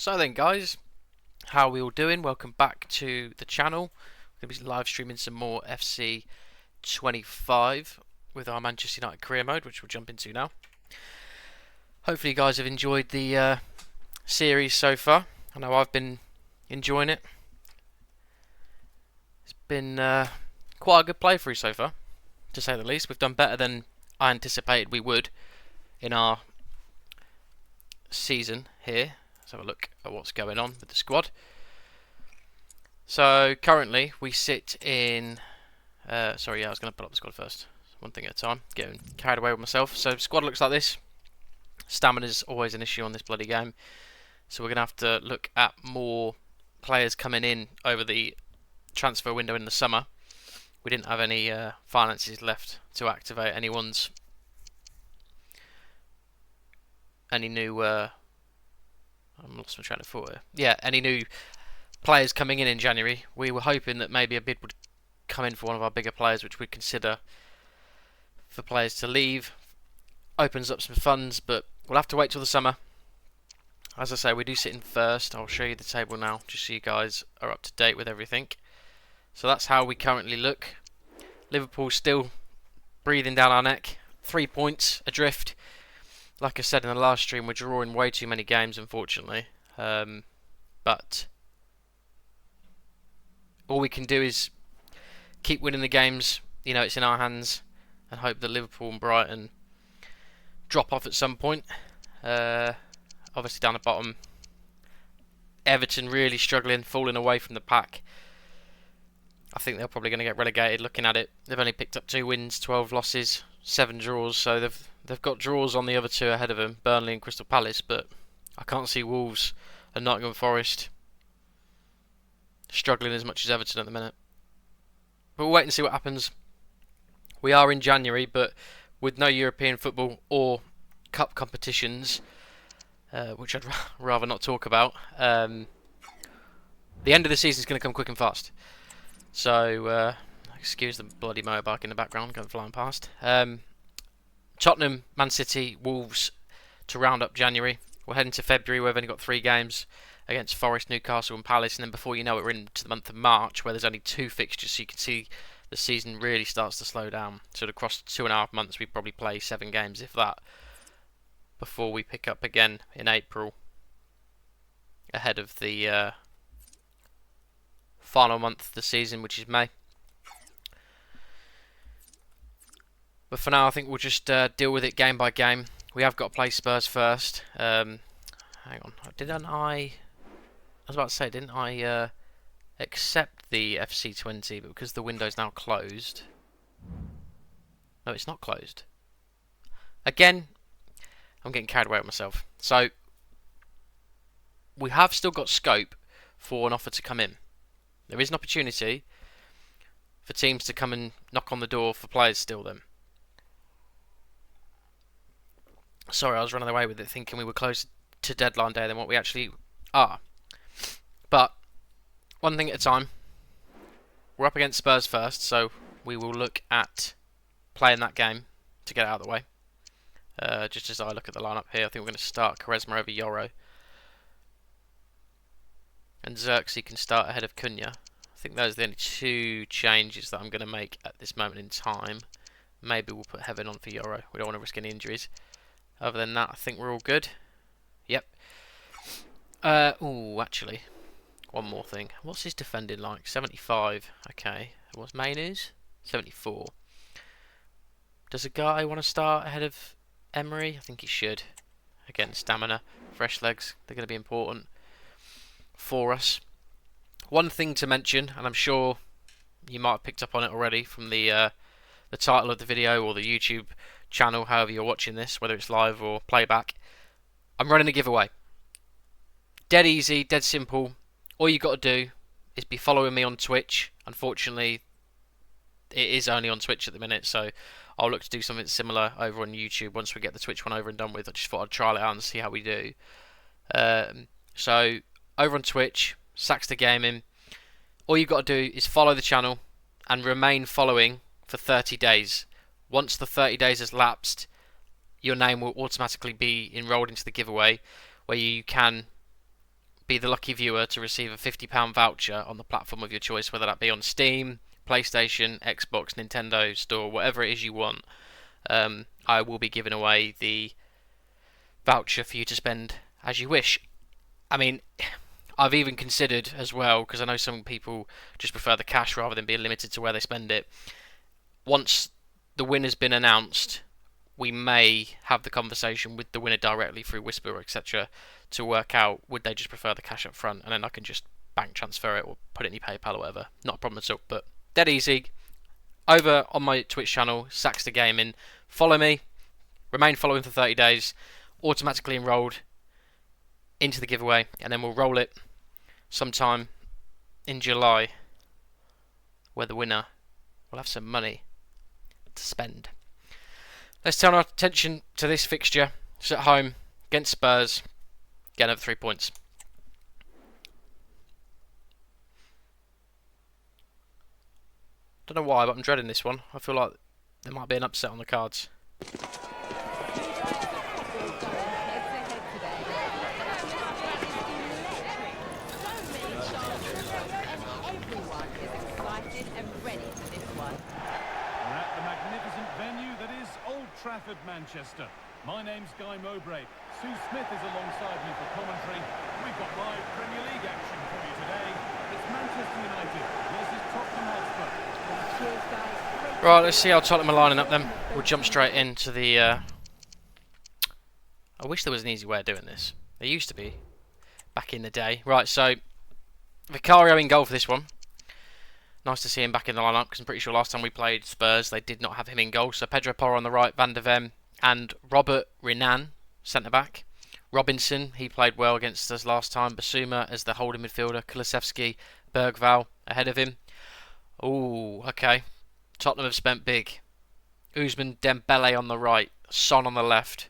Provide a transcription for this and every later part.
So then guys, how are we all doing? Welcome back to the channel. We're going to be live streaming some more FC 25 with our Manchester United career mode, which we'll jump into now. Hopefully you guys have enjoyed the series so far. I know I've been enjoying it. It's been quite a good playthrough so far, to say the least. We've done better than I anticipated we would in our season here. Let's have a look at what's going on with the squad. So currently we sit in I was going to put up the squad first, one thing at a time, getting carried away with myself. So the squad looks like this. Stamina is always an issue on this bloody game, so we're going to have to look at more players coming in over the transfer window in the summer. We didn't have any finances left to activate any new I'm lost my train of thought here. Yeah, any new players coming in January. We were hoping that maybe a bid would come in for one of our bigger players, which we'd consider for players to leave. Opens up some funds, but we'll have to wait till the summer. As I say, we do sit in first. I'll show you the table now, just so you guys are up to date with everything. So that's how we currently look. Liverpool still breathing down our neck. 3 points adrift. Like I said in the last stream, we're drawing way too many games, unfortunately. But all we can do is keep winning the games. You know, it's in our hands, and hope that Liverpool and Brighton drop off at some point. Obviously down the bottom, Everton really struggling, falling away from the pack. I think they're probably going to get relegated. Looking at it, they've only picked up 2 wins, 12 losses, 7 draws. So they've got draws on the other 2 ahead of them, Burnley and Crystal Palace. But I can't see Wolves and Nottingham Forest struggling as much as Everton at the minute. But we'll wait and see what happens. We are in January, but with no European football or cup competitions, which I'd rather not talk about, the end of the season is going to come quick and fast. So, excuse the bloody motorbike in the background going flying past. Tottenham, Man City, Wolves to round up January. We're heading to February. We've only got 3 games against Forest, Newcastle and Palace, and then before you know it, we're into the month of March, where there's only 2 fixtures, so you can see the season really starts to slow down. So across 2.5 months, we probably play 7 games, if that, before we pick up again in April, ahead of the final month of the season, which is May. But for now, I think we'll just deal with it game by game. We have got to play Spurs first. Hang on, I was about to say, didn't I accept the FC20, but because the window's now closed... No, it's not closed. Again, I'm getting carried away with myself. So, we have still got scope for an offer to come in. There is an opportunity for teams to come and knock on the door for players still then. Sorry, I was running away with it, thinking we were closer to deadline day than what we actually are. But, one thing at a time. We're up against Spurs first, so we will look at playing that game to get it out of the way. Just as I look at the lineup here, I think we're going to start Quaresma over Yoro. And Xerxes can start ahead of Cunha. I think those are the only 2 changes that I'm going to make at this moment in time. Maybe we'll put Heaven on for Yoro. We don't want to risk any injuries. Other than that, I think we're all good. Yep. Actually, one more thing. What's his defending like? 75. Okay. What's Mainu's? 74. Does a guy want to start ahead of Emery? I think he should. Again, stamina, fresh legs, they're going to be important for us. One thing to mention, and I'm sure you might have picked up on it already from the title of the video or the YouTube channel, however you're watching this, whether it's live or playback. I'm running a giveaway. Dead easy, dead simple. All you got to do is be following me on Twitch. Unfortunately, it is only on Twitch at the minute, so I'll look to do something similar over on YouTube once we get the Twitch one over and done with. I just thought I'd trial it out and see how we do. So, over on Twitch, Saxter Gaming, all you've got to do is follow the channel and remain following for 30 days. Once the 30 days has lapsed, your name will automatically be enrolled into the giveaway, where you can be the lucky viewer to receive a £50 voucher on the platform of your choice, whether that be on Steam, PlayStation, Xbox, Nintendo Store, whatever it is you want. I will be giving away the voucher for you to spend as you wish. I mean, I've even considered as well, because I know some people just prefer the cash rather than being limited to where they spend it. Once the winner's been announced, we may have the conversation with the winner directly through Whisper, etc., to work out would they just prefer the cash up front, and then I can just bank transfer it or put it in your PayPal or whatever. Not a problem at all, but dead easy. Over on my Twitch channel, Saxter Gaming, follow me, remain following for 30 days, automatically enrolled into the giveaway, and then we'll roll it sometime in July, where the winner will have some money to spend. Let's turn our attention to this fixture. It's at home against Spurs, getting over 3 points. Don't know why, but I'm dreading this one. I feel like there might be an upset on the cards. Trafford, Manchester. My name's Guy Mowbray. Sue Smith is alongside me for commentary. We've got live Premier League action for you today. It's Manchester United versus Tottenham Hotspur. Right, let's see how Tottenham are lining up then. We'll jump straight into the... I wish there was an easy way of doing this. There used to be back in the day. Right, so Vicario in goal for this one. Nice to see him back in the lineup, because I'm pretty sure last time we played Spurs they did not have him in goal. So Pedro Porro on the right, Van der Ven and Robert Renan, centre-back. Robinson, he played well against us last time. Basuma as the holding midfielder. Kulusevski, Bergvall ahead of him. Ooh, okay. Tottenham have spent big. Ousmane Dembele on the right, Son on the left.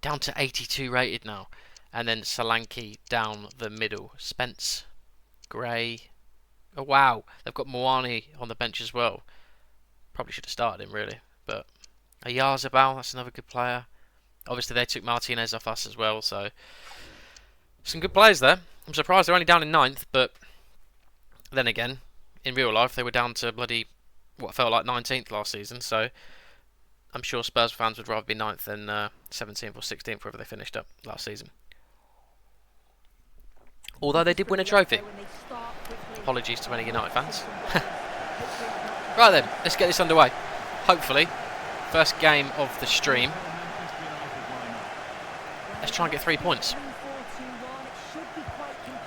Down to 82 rated now. And then Solanke down the middle. Spence, Gray... Oh wow, they've got Moani on the bench as well. Probably should have started him really, but Oyarzabal, that's another good player. Obviously they took Martinez off us as well, so some good players there. I'm surprised they're only down in 9th, but then again, in real life they were down to bloody what felt like 19th last season, so I'm sure Spurs fans would rather be 9th than 17th or 16th wherever they finished up last season. Although they did win a trophy. Apologies to any United fans. Right then, let's get this underway. Hopefully, first game of the stream. Let's try and get 3 points.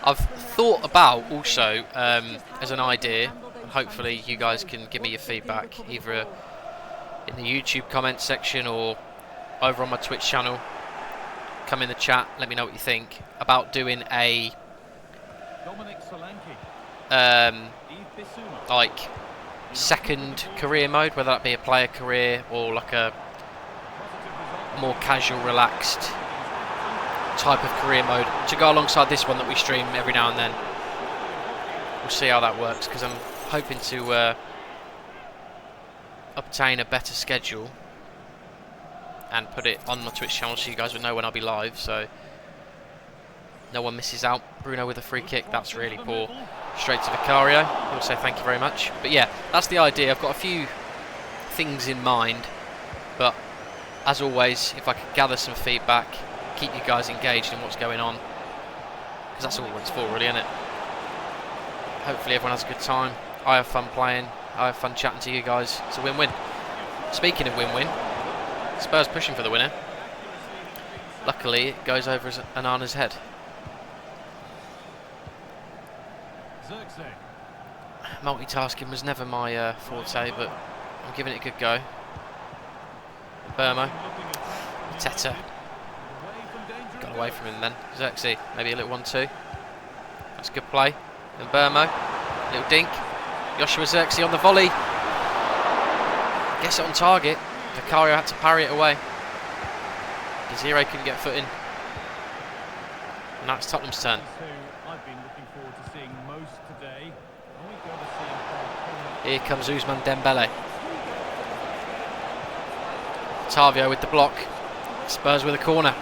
I've thought about also, as an idea, and hopefully you guys can give me your feedback, either in the YouTube comments section or over on my Twitch channel. Come in the chat, let me know what you think, about doing a... like second career mode, whether that be a player career or like a more casual, relaxed type of career mode to go alongside this one that we stream every now and then. We'll see how that works, because I'm hoping to obtain a better schedule and put it on my Twitch channel so you guys would know when I'll be live, so no one misses out. Bruno with a free kick, that's really poor. Straight to Vicario, he'll say thank you very much. But yeah, that's the idea. I've got a few things in mind, but as always, if I could gather some feedback, keep you guys engaged in what's going on, because that's all it's for really, isn't it? Hopefully everyone has a good time. I have fun playing, I have fun chatting to you guys. It's a win-win. Speaking of win-win, Spurs pushing for the winner. Luckily it goes over Anana's head. Multitasking was never my forte, but I'm giving it a good go. Burmo. Teta. Got away from him then. Xerxes, maybe a little 1-2. That's a good play. And Burmo. Little dink. Joshua Xerxes on the volley. Gets it on target. Vicario had to parry it away. Desiree couldn't get a foot in. And now it's Tottenham's turn. Here comes Ousmane Dembele. Tavio with the block. Spurs with a corner.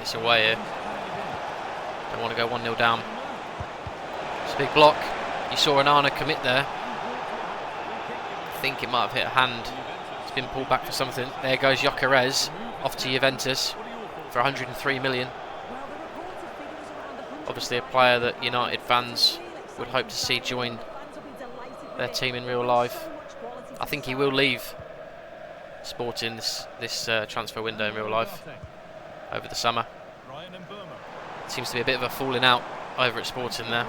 this away here. Don't want to go 1-0 down. It's a big block. You saw Onana commit there. I think it might have hit a hand. It's been pulled back for something. There goes Gyökeres off to Juventus for 103 million. Obviously a player that United fans would hope to see join their team in real life. I think he will leave Sporting this transfer window in real life over the summer. Seems to be a bit of a falling out over at Sporting there.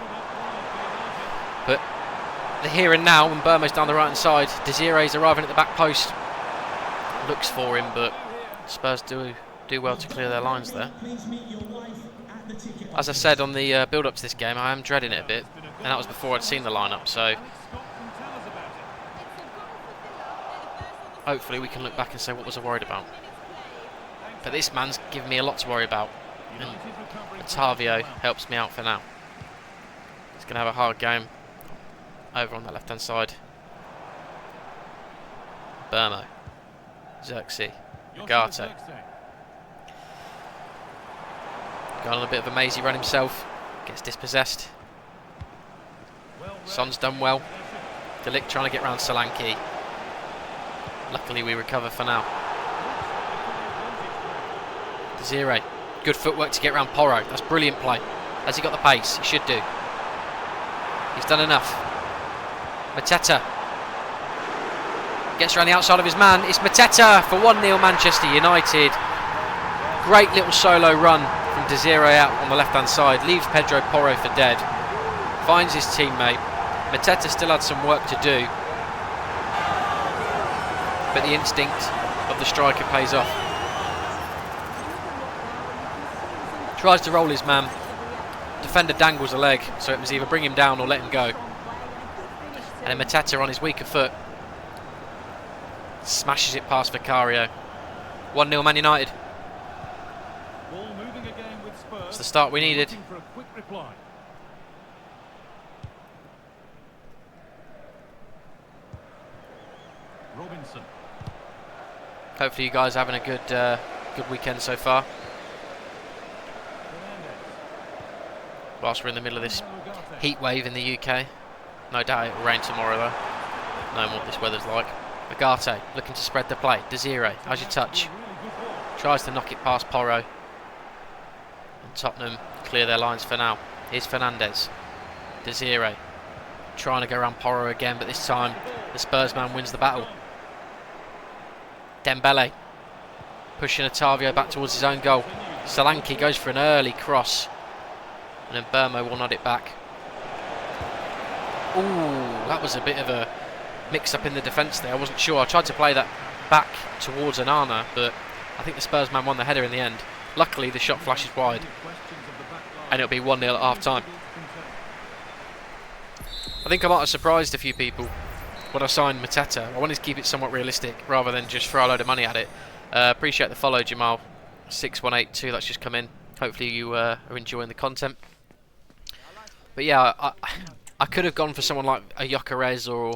But the here and now, when Burma's down the right hand side, Desire's arriving at the back post. Looks for him, but Spurs do well to clear their lines there. As I said on the build-up to this game, I am dreading it a bit, and that was before I'd seen the lineup. So hopefully we can look back and say, what was I worried about? But this man's given me a lot to worry about, and Otavio helps me out for now. He's going to have a hard game over on that left-hand side. Burmo, Xerxes, Agate. Going on a bit of a mazy run himself. Gets dispossessed. Son's done well. Delict trying to get round Solanke. Luckily we recover for now. Desire. Good footwork to get round Porro. That's brilliant play. Has he got the pace? He should do. He's done enough. Mateta. Gets around the outside of his man. It's Mateta for 1-0 Manchester United. Great little solo run from Desire out on the left-hand side. Leaves Pedro Porro for dead. Finds his teammate. Mateta still had some work to do, but the instinct of the striker pays off. Tries to roll his man. Defender dangles a leg, so it was either bring him down or let him go. And then Mateta on his weaker foot smashes it past Vicario. 1-0 Man United. It's the start we needed. Robinson. Hopefully you guys are having a good weekend so far. Whilst we're in the middle of this heat wave in the UK. No doubt it will rain tomorrow though. Knowing what this weather's like. Agate looking to spread the play. Desire, how's your touch? Tries to knock it past Porro. And Tottenham clear their lines for now. Here's Fernandez. Desire trying to go around Porro again, but this time the Spurs man wins the battle. Dembele pushing Otavio back towards his own goal. Solanke goes for an early cross, and then Burmo will nod it back. Ooh, that was a bit of a mix-up in the defence there. I wasn't sure. I tried to play that back towards Onana, but I think the Spurs man won the header in the end. Luckily, the shot flashes wide, and it'll be 1-0 at half-time. I think I might have surprised a few people when I signed Mateta. I wanted to keep it somewhat realistic rather than just throw a load of money at it. Appreciate the follow, Jamal. 6182, that's just come in. Hopefully you are enjoying the content. But yeah, I could have gone for someone like a Gyökeres or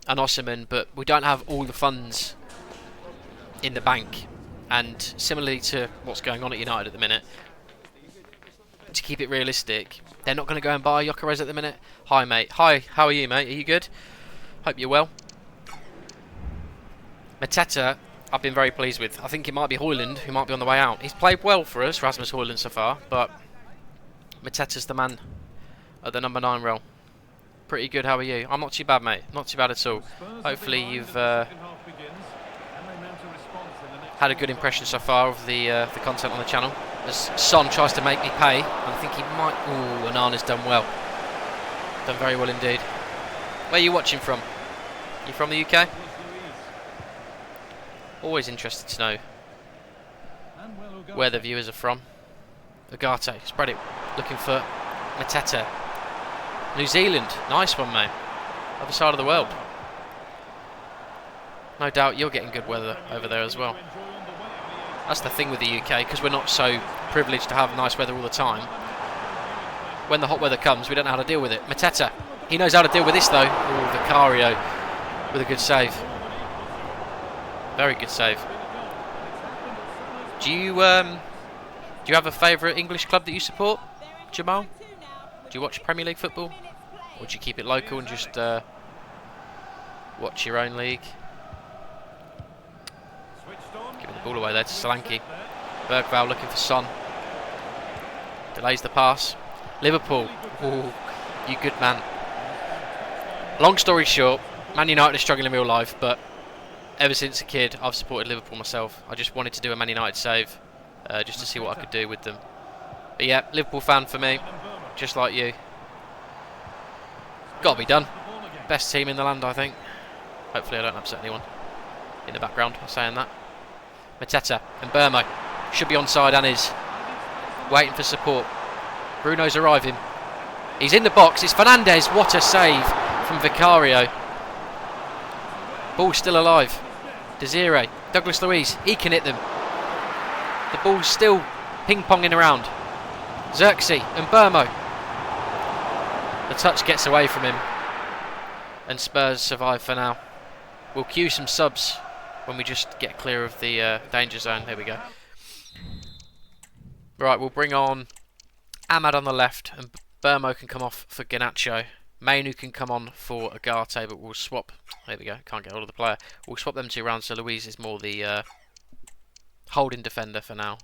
an Osimhen, but we don't have all the funds in the bank. And similarly to what's going on at United at the minute, to keep it realistic, they're not going to go and buy Gyökeres at the minute. Hi mate. Hi, how are you mate? Are you good? Hope you're well. Mateta, I've been very pleased with. I think it might be Højlund who might be on the way out. He's played well for us, Rasmus Højlund so far, but Mateta's the man at the number 9 role. Pretty good, how are you? I'm not too bad mate, not too bad at all. Hopefully you've had a good impression so far of the content on the channel. As Son tries to make me pay, I think he might... Ooh, Onana's done well. Done very well indeed. Where are you watching from? You from the UK? Always interested to know where the viewers are from. Agate, spread it. Looking for Mateta. New Zealand, nice one mate. Other side of the world. No doubt you're getting good weather over there as well. That's the thing with the UK, because we're not so privileged to have nice weather all the time. When the hot weather comes, we don't know how to deal with it. Mateta, he knows how to deal with this though. Ooh, Vicario with a good save. Very good save. Do you Do you have a favourite English club that you support, Jamal? Do you watch Premier League football? Or do you keep it local and just watch your own league? Giving the ball away there to Solanke. Bergvall looking for Son. Delays the pass. Liverpool. Ooh, you good man. Long story short, Man United are struggling in real life, but ever since a kid, I've supported Liverpool myself. I just wanted to do a Man United save, just to see what I could do with them. But yeah, Liverpool fan for me, just like you. Got to be done. Best team in the land, I think. Hopefully I don't upset anyone in the background by saying that. Mateta and Burmo. Should be onside and is. Waiting for support. Bruno's arriving. He's in the box. It's Fernandez. What a save from Vicario. Ball's still alive. Desiree. Douglas Luiz. He can hit them. The ball's still ping-ponging around. Xerxes and Burmo. The touch gets away from him. And Spurs survive for now. We'll cue some subs when we just get clear of the danger zone. There we go. Right, we'll bring on Ahmad on the left, and Burmo can come off for Garnacho. Mainu can come on for Agate, but we'll swap. There we go, can't get hold of the player. We'll swap them two around, so Luiz is more the holding defender for now,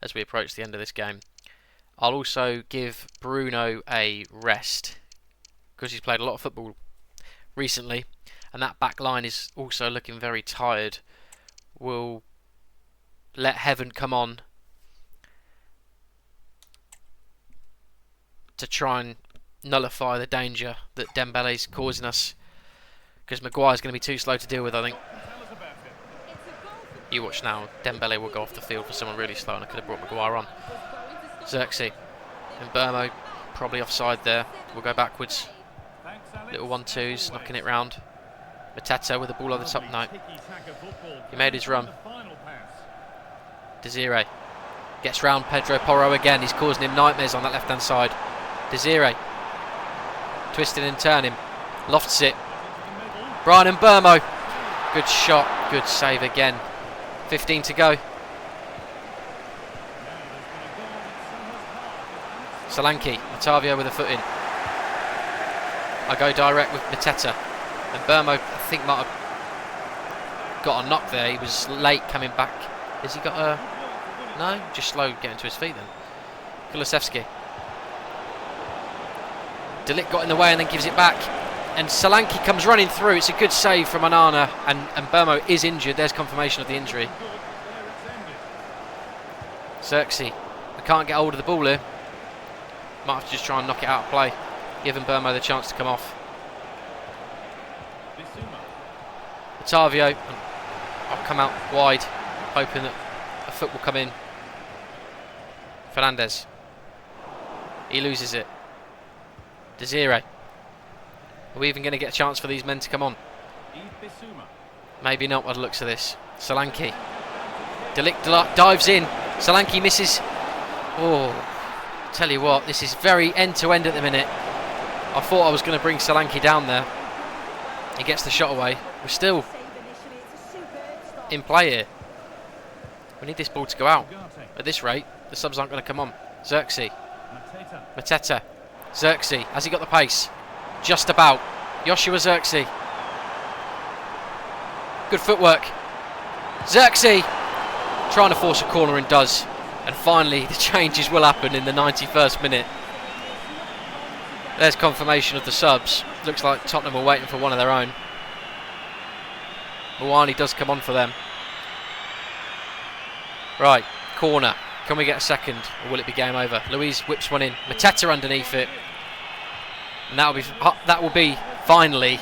as we approach the end of this game. I'll also give Bruno a rest, because he's played a lot of football recently, and that back line is also looking very tired. We'll let Heaven come on to try and nullify the danger that Dembele's causing us, because Maguire's going to be too slow to deal with, I think. You watch now, Dembele will go off the field for someone really slow, and I could have brought Maguire on. Xerxes and Burmo probably offside there. We'll go backwards. Little 1-2s, knocking it round. Mateta with the ball on the top. No. He made his run. Desiree gets round Pedro Porro again. He's causing him nightmares on that left hand side. Desiree twisting and turning. Lofts it. Brian and Burmo. Good shot. Good save again. 15 to go. Solanke. Otavio with a foot in. I go direct with Mateta. And Burmo, I think, might have got a knock there. He was late coming back. Has he got a... No? Just slow getting to his feet then. Kulusevski. De Ligt got in the way and then gives it back. And Solanke comes running through. It's a good save from Onana. And Burmo is injured. There's confirmation of the injury. Xerxes. We can't get hold of the ball here. Might have to just try and knock it out of play. Giving Burmo the chance to come off. Otavio. I'll come out wide, hoping that a foot will come in. Fernandez. He loses it. Desiree. Are we even going to get a chance for these men to come on? Maybe not by the looks of this. Solanke. De Ligt dives in. Solanke misses. Oh, tell you what, this is very end-to-end at the minute. I thought I was going to bring Solanke down there. He gets the shot away. We're still in play here. We need this ball to go out. At this rate, the subs aren't going to come on. Xerxes. Mateta. Xerxes. Has he got the pace? Just about. Joshua Xerxes. Good footwork. Xerxes. Trying to force a corner and does. And finally, the changes will happen in the 91st minute. There's confirmation of the subs. Looks like Tottenham are waiting for one of their own. Mawani does come on for them. Right, corner. Can we get a second, or will it be game over? Luiz whips one in. Mateta underneath it. And that will be finally,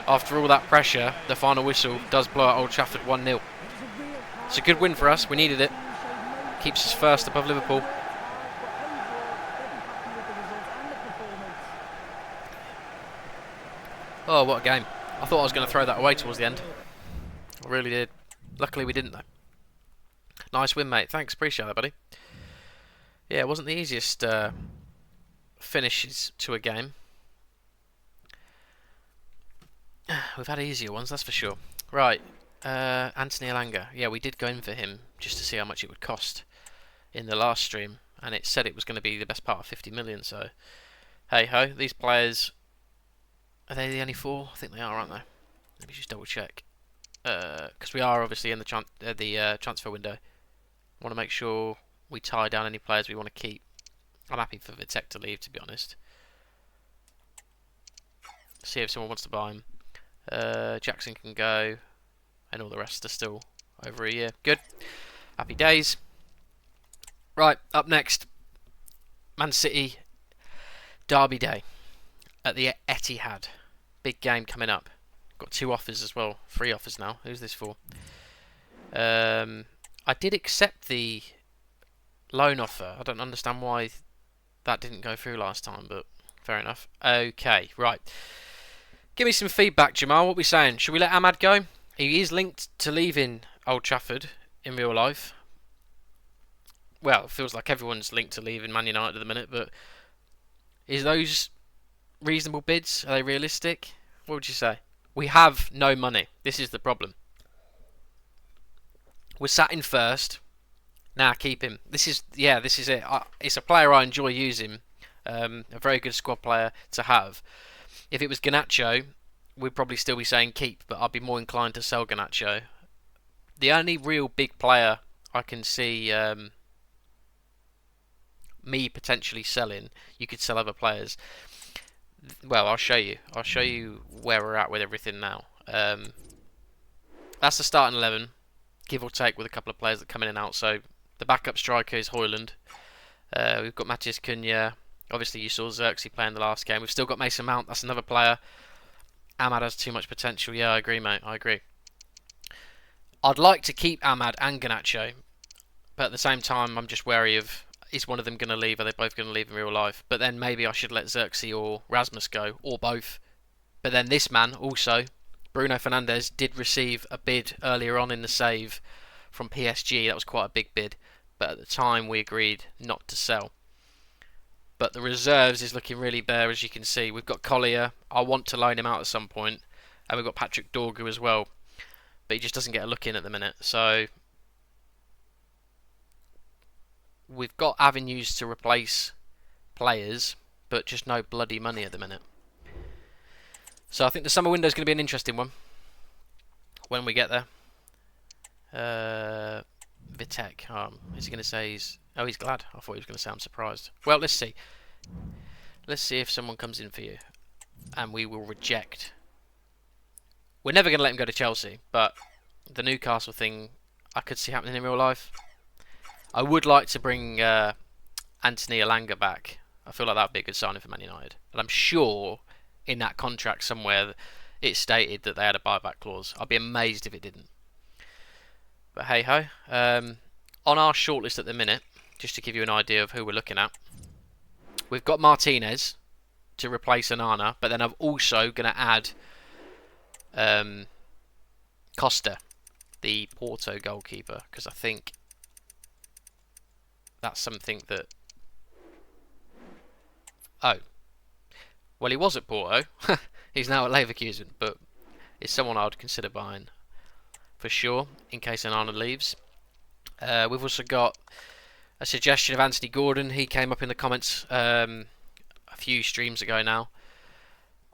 after all that pressure, the final whistle does blow at Old Trafford 1-0. It's a good win for us. We needed it. Keeps us first above Liverpool. Oh, what a game. I thought I was going to throw that away towards the end. I really did. Luckily we didn't though. Nice win, mate. Thanks, appreciate that, buddy. Yeah, it wasn't the easiest finishes to a game. We've had easier ones, that's for sure. Right, Anthony Elanga. Yeah, we did go in for him just to see how much it would cost. in the last stream, and it said it was going to be the best part of 50 million. So hey ho, these players, are they the only four? I think they are, aren't they? Let me just double check, because we are obviously in the transfer window. Want to make sure we tie down any players we want to keep. I'm happy for Vitek to leave, to be honest. See if someone wants to buy him. Jackson can go, and all the rest are still over a year. Good. Happy days. Right, up next, Man City Derby Day at the Etihad. Big game coming up. Got 2 offers as well. 3 offers now. Who's this for? I did accept the loan offer. I don't understand why that didn't go through last time, but fair enough. Okay, right. Give me some feedback, Jamal. What are we saying? Should we let Ahmad go? He is linked to leaving Old Trafford in real life. Well, it feels like everyone's linked to leaving Man United at the minute, but is those reasonable bids? Are they realistic? What would you say? We have no money. This is the problem. We're sat in first. Nah, keep him. This is it. It's a player I enjoy using. A very good squad player to have. If it was Garnacho, we'd probably still be saying keep, but I'd be more inclined to sell Garnacho. The only real big player I can see me potentially selling, you could sell other players. Well, I'll show you. I'll show you where we're at with everything now. That's the starting 11, give or take, with a couple of players that come in and out. So the backup striker is Højlund. We've got Matheus Cunha. Obviously, you saw Xerxes play in the last game. We've still got Mason Mount. That's another player. Ahmad has too much potential. Yeah, I agree, mate. I agree. I'd like to keep Ahmad and Garnacho, but at the same time, I'm just wary of, is one of them going to leave? Are they both going to leave in real life? But then maybe I should let Xerxes or Rasmus go, or both. But then this man also, Bruno Fernandes, did receive a bid earlier on in the save from PSG. That was quite a big bid, but at the time we agreed not to sell. But the reserves is looking really bare, as you can see. We've got Collier. I want to loan him out at some point. And we've got Patrick Dorgu as well. But he just doesn't get a look in at the minute. So we've got avenues to replace players, but just no bloody money at the minute. So I think the summer window is going to be an interesting one when we get there. Vitek. Is he going to say he's... Oh, he's glad. I thought he was going to say I'm surprised. Well, let's see. Let's see if someone comes in for you. And we will reject. We're never going to let him go to Chelsea, but the Newcastle thing I could see happening in real life. I would like to bring Anthony Elanga back. I feel like that would be a good signing for Man United. And I'm sure in that contract somewhere it stated that they had a buyback clause. I'd be amazed if it didn't. But hey ho. On our shortlist at the minute, just to give you an idea of who we're looking at, we've got Martinez to replace Onana, but then I'm also going to add Costa, the Porto goalkeeper, because I think that's something that... Oh. Well, he was at Porto. He's now at Leverkusen, but it's someone I would consider buying for sure, in case Onana leaves. We've also got a suggestion of Anthony Gordon. He came up in the comments a few streams ago now.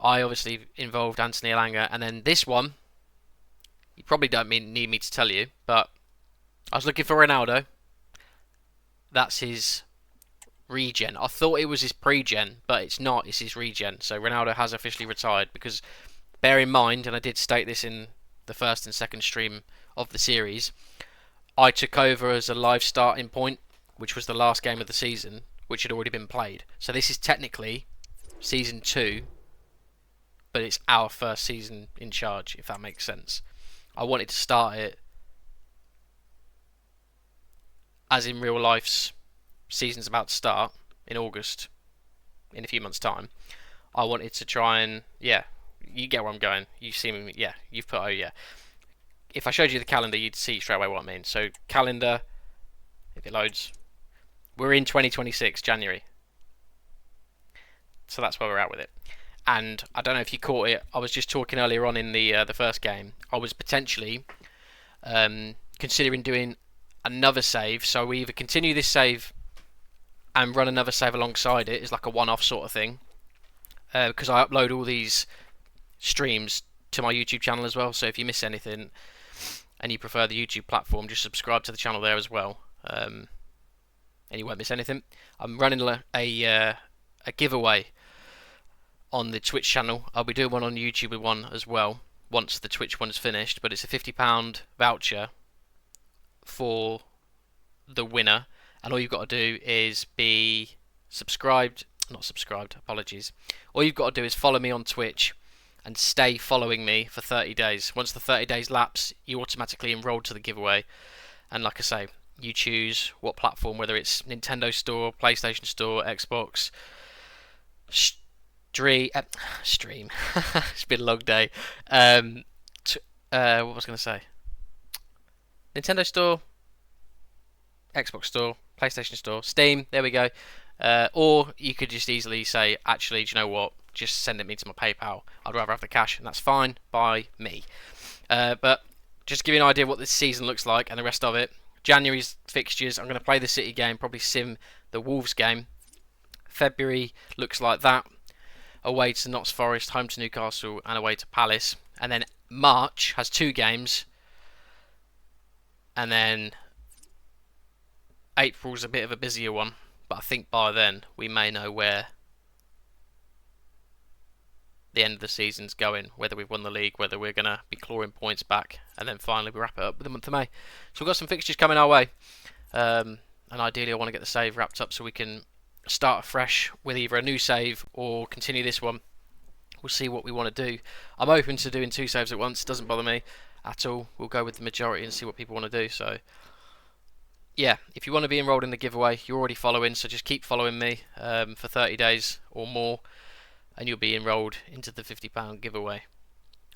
I obviously involved Anthony Elanga, and then this one, you probably don't need me to tell you, but I was looking for Ronaldo. That's his regen. I thought it was his pre-gen, but it's not. It's his regen. So Ronaldo has officially retired, because bear in mind, and I did state this in the first and second stream of the series, I took over as a live starting point, which was the last game of the season, which had already been played. So this is technically season 2, but it's our first season in charge, if that makes sense. I wanted to start it as in real life's season's about to start in August, in a few months' time. I wanted to try and, yeah, you get where I'm going. You see me, yeah, you've put, oh yeah. If I showed you the calendar, you'd see straight away what I mean. So calendar, if it loads, we're in 2026, January. So that's where we're at with it. And I don't know if you caught it, I was just talking earlier on in the first game. I was potentially considering doing another save. So we either continue this save and run another save alongside it, is like a one-off sort of thing. Because I upload all these streams to my YouTube channel as well. So if you miss anything and you prefer the YouTube platform, just subscribe to the channel there as well. And you won't miss anything. I'm running a giveaway on the Twitch channel. I'll be doing one on YouTube with one as well once the Twitch one is finished, but it's a £50 voucher for the winner, and all you've got to do is be not subscribed, apologies. All you've got to do is follow me on Twitch and stay following me for 30 days. Once the 30 days lapse, you automatically enroll to the giveaway, and like I say, you choose what platform, whether it's Nintendo Store, PlayStation Store, Xbox, stream. It's been a long day. What was I going to say? Nintendo Store, Xbox Store, PlayStation Store, Steam. There we go. Or you could just easily say, actually, do you know what? Just send it me to my PayPal. I'd rather have the cash, and that's fine by me. But just to give you an idea of what this season looks like and the rest of it. January's fixtures, I'm going to play the City game, probably sim the Wolves game. February looks like that. Away to Notts Forest, home to Newcastle, and away to Palace. And then March has 2 games. And then April's a bit of a busier one. But I think by then we may know where the end of the season's going, whether we've won the league, whether we're going to be clawing points back, and then finally we wrap it up with the month of May. So we've got some fixtures coming our way, and ideally I want to get the save wrapped up so we can start afresh with either a new save or continue this one. We'll see what we want to do. I'm open to doing 2 saves at once, doesn't bother me at all. We'll go with the majority and see what people want to do. So yeah, if you want to be enrolled in the giveaway, you're already following, so just keep following me for 30 days or more, and you'll be enrolled into the £50 giveaway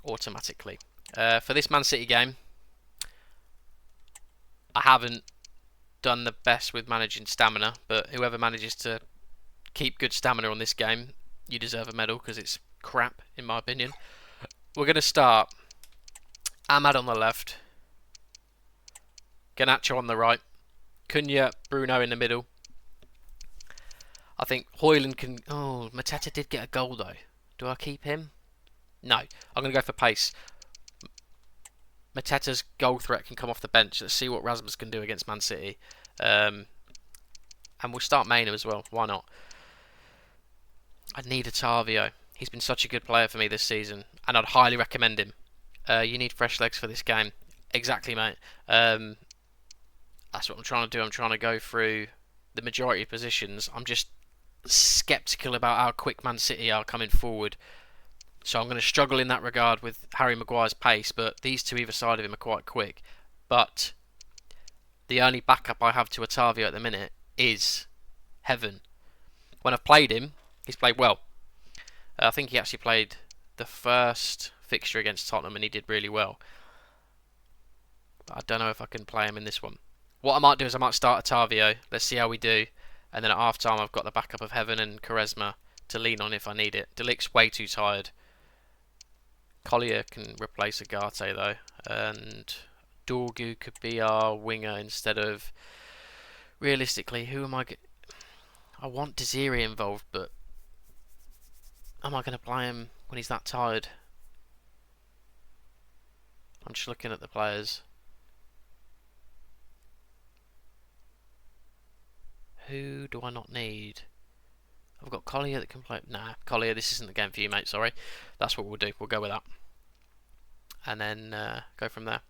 automatically. For this Man City game, I haven't done the best with managing stamina, but whoever manages to keep good stamina on this game, you deserve a medal, because it's crap in my opinion. We're going to start Ahmad on the left, Garnacho on the right, Cunha, Bruno in the middle. I think Højlund can... Oh, Mateta did get a goal though. Do I keep him? No. I'm going to go for pace. Mateta's goal threat can come off the bench. Let's see what Rasmus can do against Man City. And we'll start Maynard as well. Why not? I need Otavio. He's been such a good player for me this season, and I'd highly recommend him. You need fresh legs for this game. Exactly, mate. That's what I'm trying to do. I'm trying to go through the majority of positions. I'm just sceptical about how quick Man City are coming forward. So I'm going to struggle in that regard with Harry Maguire's pace, but these two either side of him are quite quick. But the only backup I have to Otavio at the minute is Heaven. When I've played him, he's played well. I think he actually played the first fixture against Tottenham and he did really well. But I don't know if I can play him in this one. What I might do is I might start Otavio. Let's see how we do. And then at half time I've got the backup of Heaven and Quaresma to lean on if I need it. De Ligt's way too tired. Collier can replace Agate though. And Dorgu could be our winger instead of... Realistically, who am I... I want Desiree involved, but... Am I going to play him when he's that tired? I'm just looking at the players. Who do I not need? I've got Collier that can play... Nah, Collier, this isn't the game for you, mate, sorry. That's what we'll do. We'll go with that. And then go from there.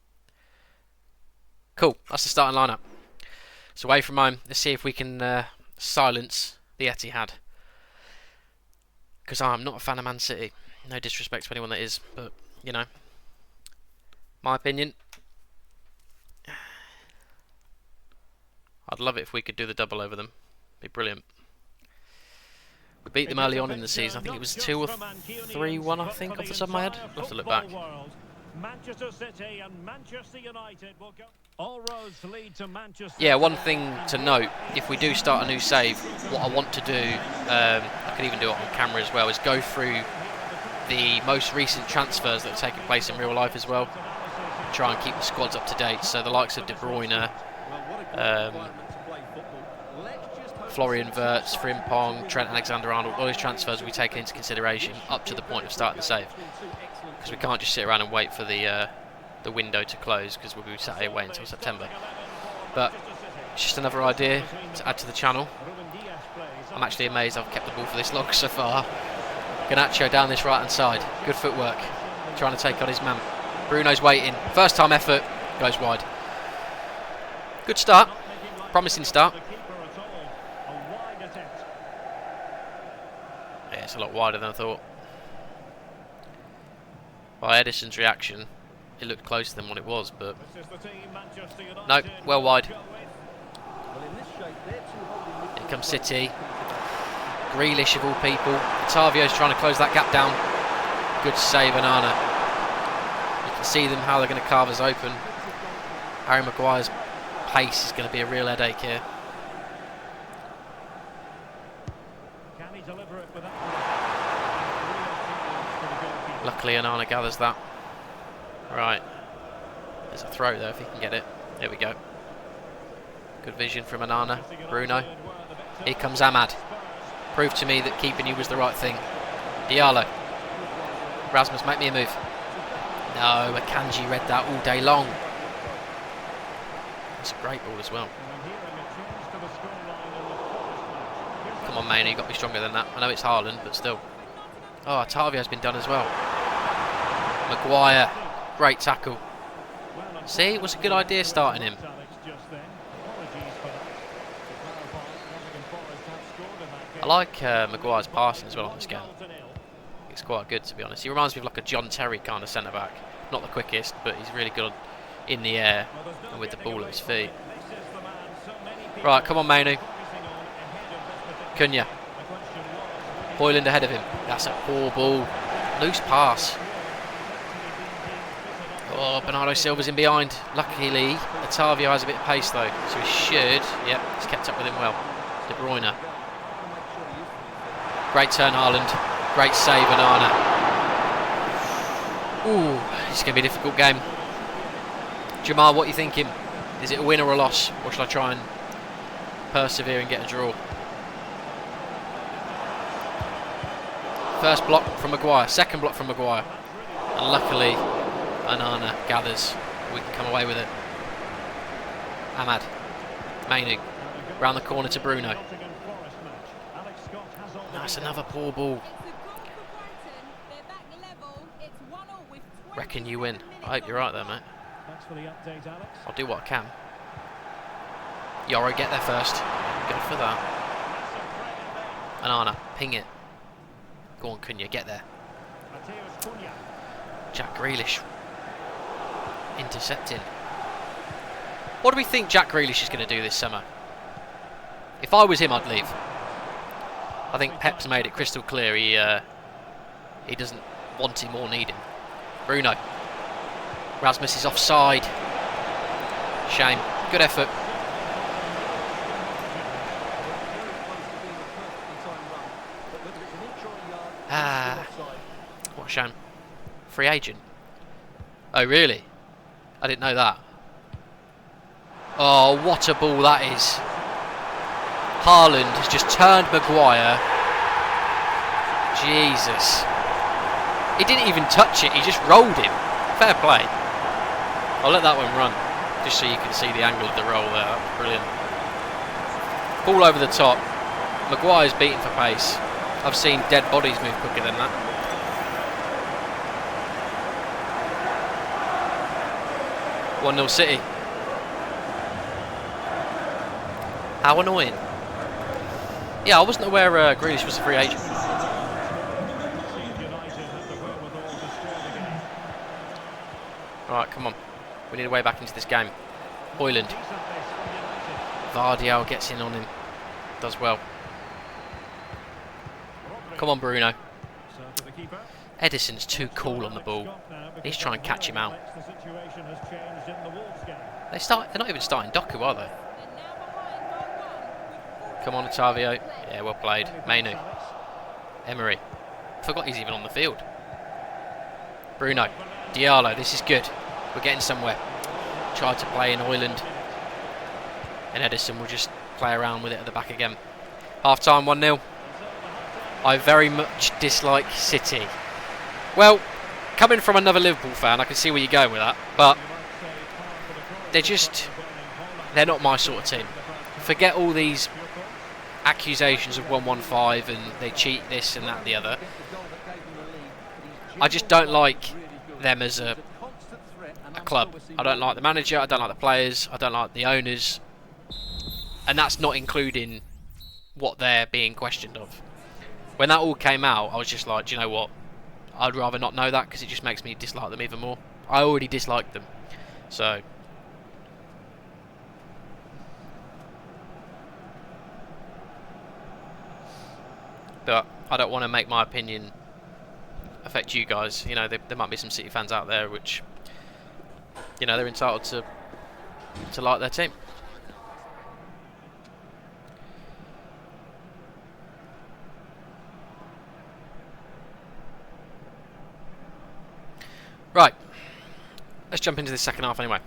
Cool, that's the starting lineup. So away from home, let's see if we can silence the Etihad. Because I'm not a fan of Man City. No disrespect to anyone that is, but, you know. My opinion. I'd love it if we could do the double over them. Be brilliant. We beat them early on in the season. I think it was 2 or 3-1, I think, off the top of my head. I'll have to look back. Manchester City and Manchester United will go. All roads lead to Manchester. Yeah, one thing to note, if we do start a new save, what I want to do, I could even do it on camera as well, is go through the most recent transfers that have taken place in real life as well. Try and keep the squads up to date. So the likes of De Bruyne, Florian Wirtz, Frimpong, Trent Alexander-Arnold, all these transfers will be taken into consideration up to the point of starting the save, because we can't just sit around and wait for the window to close, because we'll be sat away until September. But it's just another idea to add to the channel. I'm actually amazed I've kept the ball for this long so far. Garnacho down this right hand side, good footwork, trying to take on his man. Bruno's waiting, first time effort, goes wide. Good start, promising start. Yeah, it's a lot wider than I thought. By Edison's reaction, it looked closer than what it was, but no, well wide. Here comes City. Grealish of all people. Otavio's trying to close that gap down. Good save, Onana. You can see them how they're going to carve us open. Harry Maguire's pace is going to be a real headache here. Luckily Onana gathers that. Right. There's a throw there if he can get it. There we go. Good vision from Onana. Bruno. Here comes Ahmad. Proved to me that keeping you was the right thing. Diallo. Rasmus, make me a move. No, Akanji read that all day long. That's a great ball as well. Come on, Maynard, you've got to be stronger than that. I know it's Haaland, but still. Oh, Otavio's been done as well. Maguire, great tackle. See, it was a good idea starting him. I like Maguire's passing as well on this game. It's quite good, to be honest. He reminds me of like a John Terry kind of centre-back. Not the quickest, but he's really good in the air and with the ball at his feet. Right, come on, Mainu. Cunha. Hoyland ahead of him. That's a poor ball. Loose pass. Oh, Bernardo Silva's in behind. Luckily, Otavio has a bit of pace though, so he should. Yep, he's kept up with him well. De Bruyne. Great turn, Haaland. Great save, Onana. Ooh, it's going to be a difficult game. Jamal, what are you thinking? Is it a win or a loss? Or should I try and persevere and get a draw? First block from Maguire, second block from Maguire. And luckily, Onana gathers. We can come away with it. Ahmad. Mainu. Round the corner to Bruno. That's another poor ball. Reckon you win. I hope you're right there, mate. I'll do what I can. Yoro, get there first. Go for that. Onana, ping it. Go on, Cunha, get there. Jack Grealish intercepting. What do we think Jack Grealish is going to do this summer? If I was him, I'd leave. I think Pep's made it crystal clear he doesn't want him or need him. Bruno. Rasmus is offside. Shame. Good effort. What a shame. Free agent. Oh, really? I didn't know that. Oh, what a ball that is. Haaland has just turned Maguire. Jesus. He didn't even touch it, he just rolled him. Fair play. I'll let that one run, just so you can see the angle of the roll there. That was brilliant. Ball over the top. Maguire's beaten for pace. I've seen dead bodies move quicker than that. One 0 City. How annoying. Yeah, I wasn't aware Grealish was a free agent. Right, come on. We need a way back into this game. Hoyland. Vardiel gets in on him. Does well. Come on, Bruno. Edison's too cool on the ball. He's trying to catch him out. They're not even starting Doku, are they? Come on, Otavio. Yeah, well played. Mainu. Emery. Forgot he's even on the field. Bruno. Diallo, this is good. We're getting somewhere. Tried to play in Hoyland. and Edison will just play around with it at the back again. Half time 1-0. I very much dislike City. Well, coming from another Liverpool fan, I can see where you're going with that, but they're not my sort of team. Forget all these accusations of 115 and they cheat this and that and the other. I just don't like them as a club. I don't like the manager, I don't like the players, I don't like the owners, and that's not including what they're being questioned of. When that all came out, I was just like, do you know what? I'd rather not know that because it just makes me dislike them even more. I already disliked them. So, but I don't want to make my opinion affect you guys. You know, there might be some City fans out there which, you know, they're entitled to like their team. Right, let's jump into the second half anyway.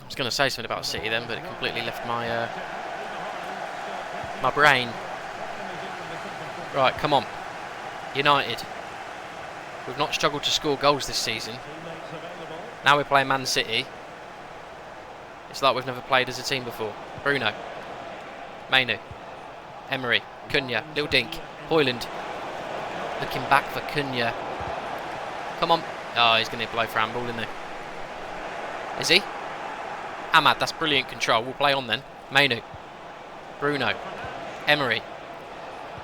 I was going to say something about City then, but it completely left my my brain. Right, come on. United. We've not struggled to score goals this season. Now we're playing Man City. It's like we've never played as a team before. Bruno. Mainu. Emery. Cunha. Little dink. Hoyland. Looking back for Cunha. Come on. Oh, he's going to blow for handball, isn't he? Is he? Ahmad, that's brilliant control. We'll play on then. Mainu. Bruno. Emery.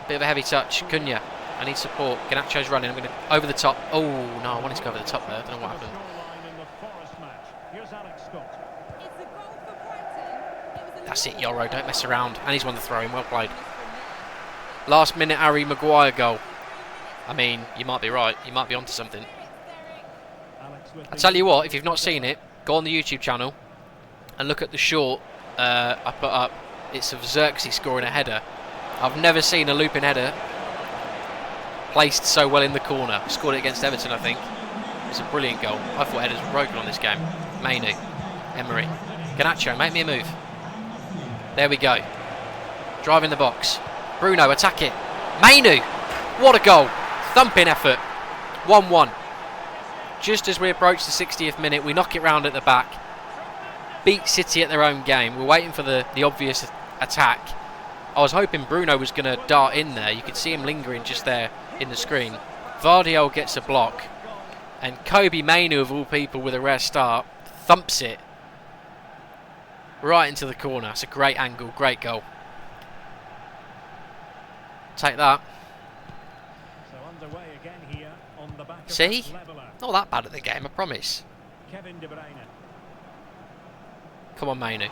Bit of a heavy touch. Cunha. I need support. Garnacho's running. I'm going to over the top. Oh, no, I wanted to go over the top there. I don't know what happened. That's it, Yoro. Don't mess around. And he's won the throw-in. Well played. Last minute Harry Maguire goal. I mean, you might be right. You might be onto something. I tell you what, if you've not seen it, go on the YouTube channel and look at the short I put up. It's of Xerxes scoring a header. I've never seen a looping header placed so well in the corner. Scored it against Everton, I think. It's a brilliant goal. I thought headers were broken on this game. Mainu, Emery, Garnacho, make me a move. There we go. Driving the box. Bruno, attack it. Mainu! What a goal! Thumping effort. 1-1. Just as we approach the 60th minute, we knock it round at the back. Beat City at their own game. We're waiting for the obvious attack. I was hoping Bruno was going to dart in there. You could see him lingering just there in the screen. Vardiol gets a block. And Kobe Mainu, of all people, with a rare start, thumps it right into the corner. It's a great angle, great goal. Take that. See? Not that bad at the game, I promise. Come on, Mainu.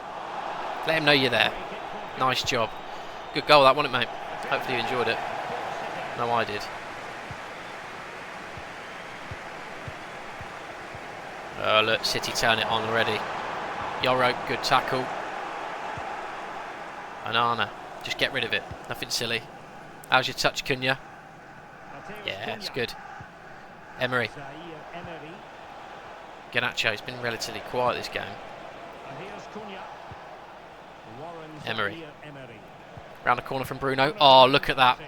Let him know you're there. Nice job. Good goal, that, wasn't it, mate? Hopefully you enjoyed it. No, I did. Oh, look, City turn it on already. Yoro, good tackle. Anana, just get rid of it. Nothing silly. How's your touch, Cunha? Yeah, it's good. Emery. Garnacho's been relatively quiet this game. Emery. Round the corner from Bruno. Oh, look at that.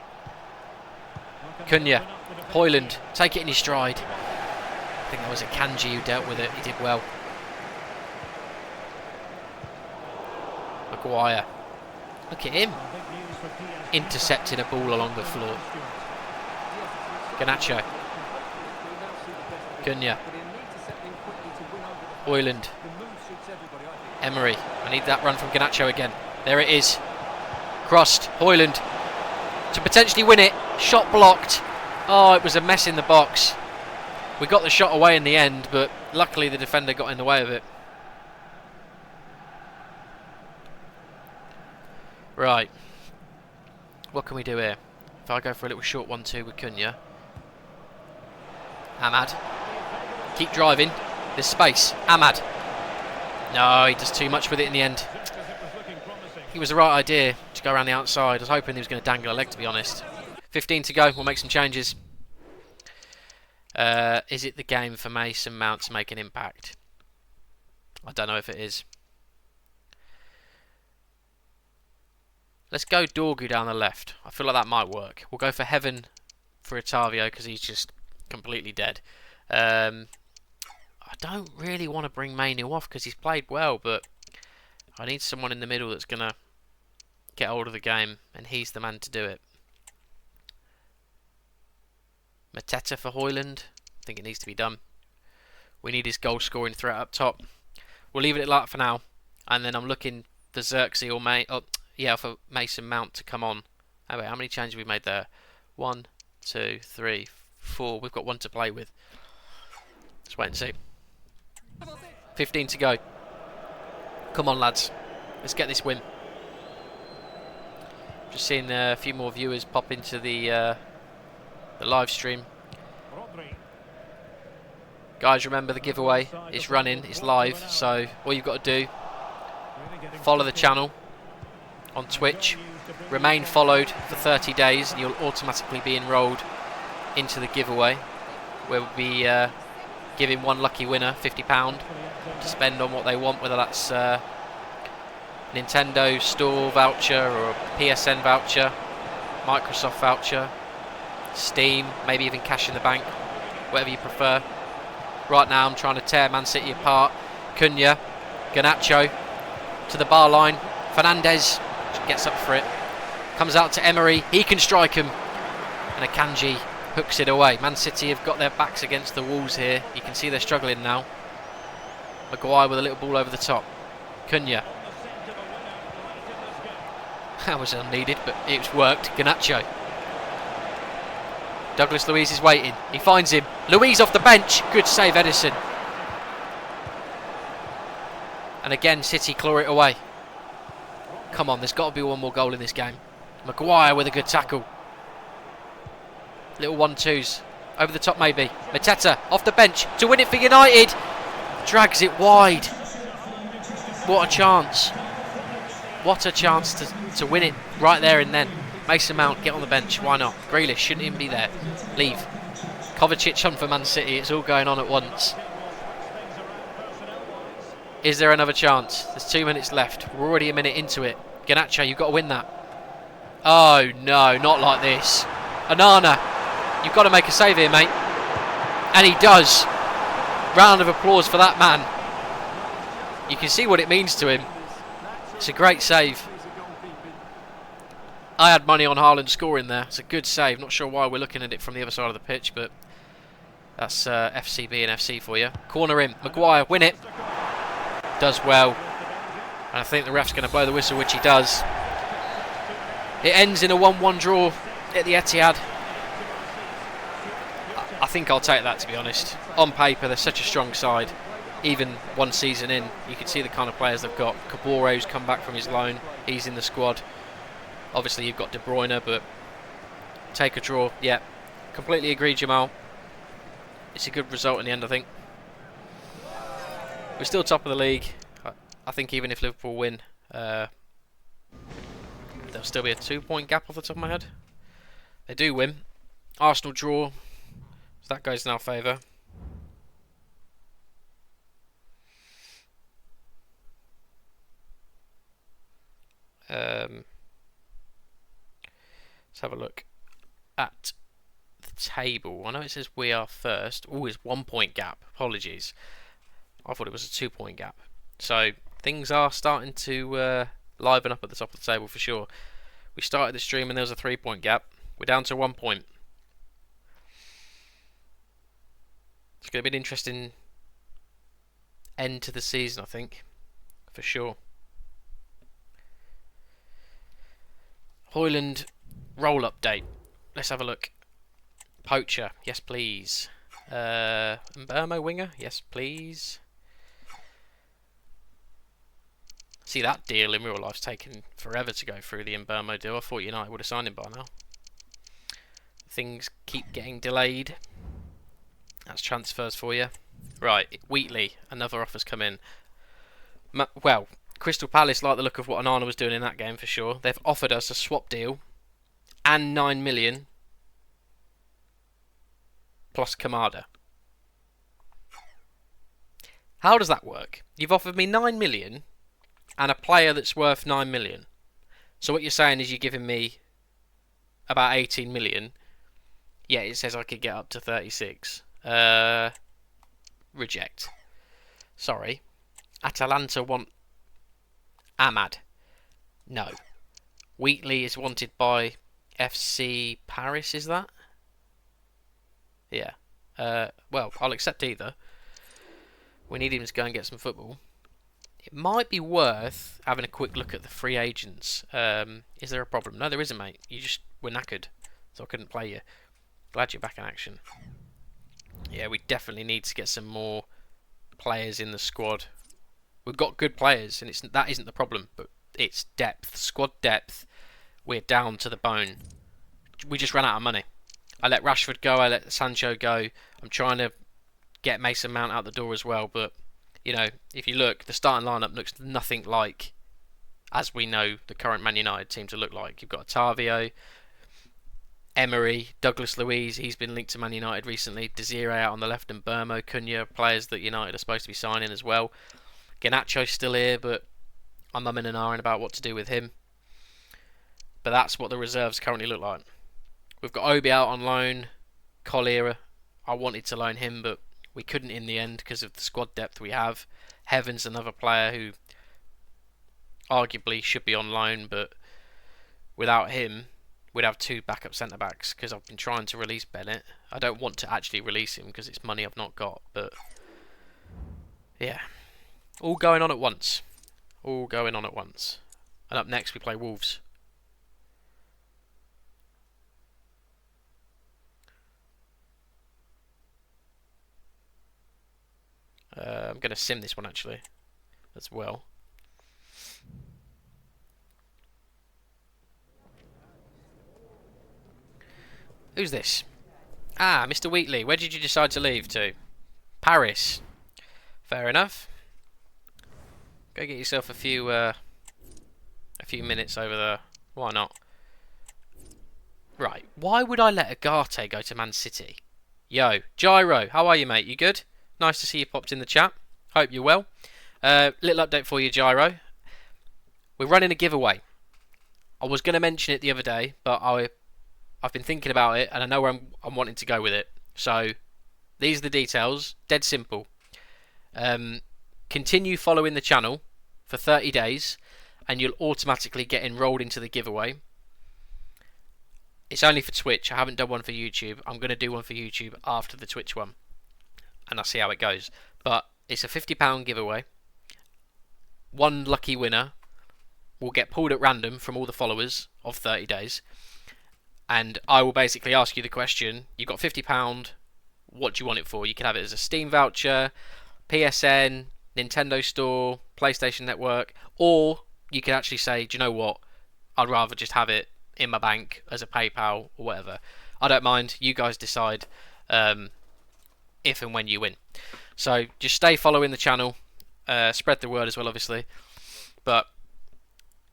Cunha. Hoyland. Take it in his stride. I think that was a Kanji who dealt with it. He did well. Maguire. Look at him. Intercepting a ball along the floor. Garnacho. Cunha. Hoyland. Emery. I need that run from Garnacho again. There it is. Crossed. Hoyland. To potentially win it. Shot blocked. Oh, it was a mess in the box. We got the shot away in the end, but luckily the defender got in the way of it. Right. What can we do here? If I go for a little short 1-2 with Cunha. Ahmad. Keep driving. There's space. Ahmad. No, he does too much with it in the end. It was the right idea to go around the outside. I was hoping he was going to dangle a leg, to be honest. 15 to go. We'll make some changes. Is it the game for Mason Mount to make an impact? I don't know if it is. Let's go Dorgu down the left. I feel like that might work. We'll go for Heaven for Otavio because he's just completely dead. I don't really want to bring Mainu off because he's played well, but I need someone in the middle that's going to get hold of the game, and he's the man to do it. Mateta for Højlund. I think it needs to be done. We need his goal scoring threat up top. We'll leave it at that for now, and then I'm looking for Xerxes or for Mason Mount to come on. Oh wait, how many changes have we made there? 1, 2, 3, 4. We've got one to play with. Let's wait and see. 15 to go. Come on, lads. Let's get this win. Just seeing a few more viewers pop into the live stream. Guys, remember the giveaway is running, it's live, so all you've got to do, follow the channel on Twitch, remain followed for 30 days and you'll automatically be enrolled into the giveaway, where we'll be giving one lucky winner £50 to spend on what they want, whether that's Nintendo Store voucher or a PSN voucher, Microsoft voucher, Steam, maybe even cash in the bank, whatever you prefer. Right now I'm trying to tear Man City apart. Cunha, Garnacho to the bar line. Fernandes gets up for it. Comes out to Emery. He can strike him. And Akanji hooks it away. Man City have got their backs against the walls here. You can see they're struggling now. Maguire with a little ball over the top. Cunha. That was unneeded, but it's worked. Garnacho. Douglas Luiz is waiting. He finds him. Luiz off the bench. Good save, Edison. And again, City claw it away. Come on, there's got to be one more goal in this game. Maguire with a good tackle. Little 1-2s. Over the top maybe. Mateta off the bench to win it for United. Drags it wide. What a chance. What a chance to win it right there and then. Mason Mount, get on the bench. Why not? Grealish shouldn't even be there. Leave. Kovacic on for Man City. It's all going on at once. Is there another chance? There's 2 minutes left. We're already a minute into it. Garnacho, you've got to win that. Oh, no, not like this. Onana, you've got to make a save here, mate. And he does. Round of applause for that man. You can see what it means to him. It's a great save. I had money on Haaland scoring there. It's a good save. Not sure why we're looking at it from the other side of the pitch, but that's FCB and FC for you. Corner in. Maguire, win it. Does well. And I think the ref's going to blow the whistle, which he does. It ends in a 1-1 draw at the Etihad. I think I'll take that, to be honest. On paper, they're such a strong side. Even one season in, you can see the kind of players they've got. Cabore's come back from his loan. He's in the squad. Obviously, you've got De Bruyne, but take a draw. Yeah, completely agree, Jamal. It's a good result in the end, I think. We're still top of the league. I think even if Liverpool win, there'll still be a 2-point gap off the top of my head. They do win. Arsenal draw. So that goes in our favour. Let's have a look at the table. I know it says we are first. Oh, it's 1-point gap. Apologies. I thought it was a 2-point gap. So things are starting to liven up at the top of the table for sure. We started the stream and there was a 3-point gap. We're down to 1 point. It's going to be an interesting end to the season, I think, for sure. Højlund roll update. Let's have a look. Poacher, yes please. Mbermo winger, yes please. See, that deal in real life's taken forever to go through, the Mbermo deal. I thought United would have signed him by now. Things keep getting delayed. That's transfers for you. Right, Wheatley, another offer's come in. Well, Crystal Palace like the look of what Onana was doing in that game for sure. They've offered us a swap deal and 9 million plus Kamada. How does that work? You've offered me 9 million and a player that's worth 9 million. So what you're saying is you're giving me about 18 million. Yeah, it says I could get up to 36. Reject. Sorry. Atalanta want Ahmad. No. Wheatley is wanted by FC Paris, is that? Yeah. Well, I'll accept either. We need him to go and get some football. It might be worth having a quick look at the free agents. Is there a problem? No, there isn't, mate. You just were knackered, so I couldn't play you. Glad you're back in action. Yeah, we definitely need to get some more players in the squad. We've got good players, and that isn't the problem, but it's depth. Squad depth, we're down to the bone. We just ran out of money. I let Rashford go, I let Sancho go. I'm trying to get Mason Mount out the door as well, but you know, if you look, the starting lineup looks nothing like as we know the current Man United team to look like. You've got Otavio, Emery, Douglas Luiz, he's been linked to Man United recently. Desire out on the left and Burmo, Cunha, players that United are supposed to be signing as well. Garnacho's still here, but I'm umming and ahhing about what to do with him. But that's what the reserves currently look like. We've got Obi out on loan, Collier. I wanted to loan him, but we couldn't in the end because of the squad depth we have. Heaven's another player who arguably should be on loan, but without him, we'd have two backup centre-backs because I've been trying to release Bennett. I don't want to actually release him because it's money I've not got, but yeah. All going on at once. All going on at once. And up next we play Wolves. I'm going to sim this one actually as well. Who's this? Ah, Mr. Wheatley. Where did you decide to leave to? Paris. Fair enough. Go get yourself a few minutes over there. Why not? Right. Why would I let Agate go to Man City? Yo, Gyro. How are you, mate? You good? Nice to see you popped in the chat. Hope you're well. Little update for you, Gyro. We're running a giveaway. I was going to mention it the other day, but I've been thinking about it, and I know where I'm wanting to go with it. So, these are the details. Dead simple. Continue following the channel for 30 days, and you'll automatically get enrolled into the giveaway. It's only for Twitch. I haven't done one for YouTube. I'm going to do one for YouTube after the Twitch one, and I'll see how it goes. But it's a £50 giveaway. One lucky winner will get pulled at random from all the followers of 30 days. And I will basically ask you the question, you've got £50, what do you want it for? You can have it as a Steam voucher, PSN, Nintendo Store, PlayStation Network, or you can actually say, do you know what, I'd rather just have it in my bank as a PayPal or whatever. I don't mind, you guys decide if and when you win. So just stay following the channel, spread the word as well obviously, but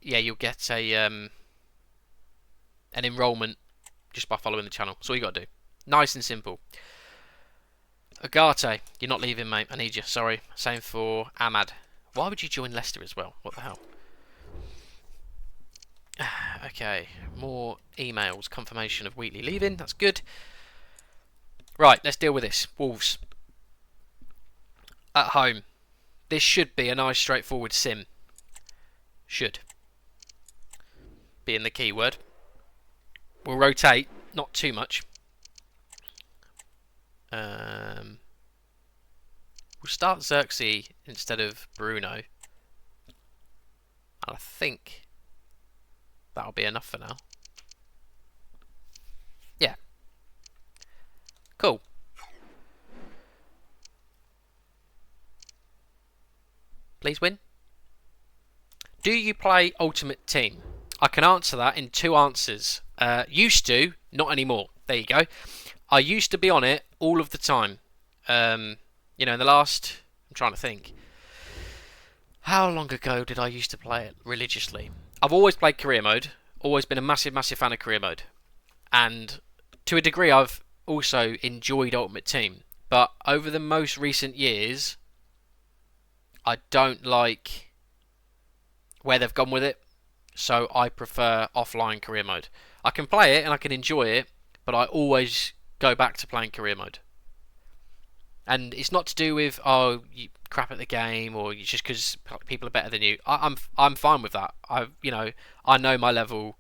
yeah, you'll get an enrollment just by following the channel. That's all you got to do. Nice and simple. Agate, you're not leaving, mate. I need you. Sorry. Same for Ahmad. Why would you join Leicester as well? What the hell? Okay. More emails. Confirmation of Wheatley leaving. That's good. Right. Let's deal with this. Wolves. At home. This should be a nice straightforward sim. Should. Being the key word. We'll rotate, not too much. We'll start Xerxes instead of Bruno. And I think that'll be enough for now. Yeah. Cool. Please win. Do you play Ultimate Team? I can answer that in two answers. Used to, not anymore. There you go. I used to be on it all of the time. You know, in the last... I'm trying to think. How long ago did I used to play it religiously? I've always played career mode. Always been a massive, massive fan of career mode. And to a degree, I've also enjoyed Ultimate Team. But over the most recent years, I don't like where they've gone with it. so I prefer offline career mode. I can play it and I can enjoy it, but I always go back to playing career mode. And it's not to do with you crap at the game or just because people are better than you. I'm fine with that. I know my level.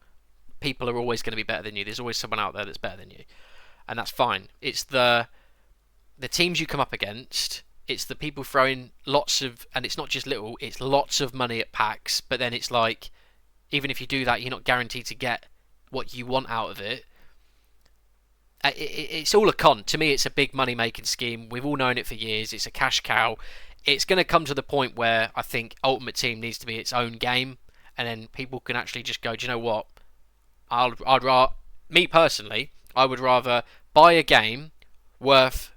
People are always going to be better than you. There's always someone out there that's better than you, and that's fine. It's the teams you come up against. It's the people throwing lots of, and it's not just little. It's lots of money at packs. But then it's like, even if you do that, you're not guaranteed to get what you want out of it. It's all a con. To me, it's a big money making scheme. We've all known it for years. It's a cash cow. It's going to come to the point where I think Ultimate Team needs to be its own game, and then people can actually just go, do you know what? Me personally, I would rather buy a game worth,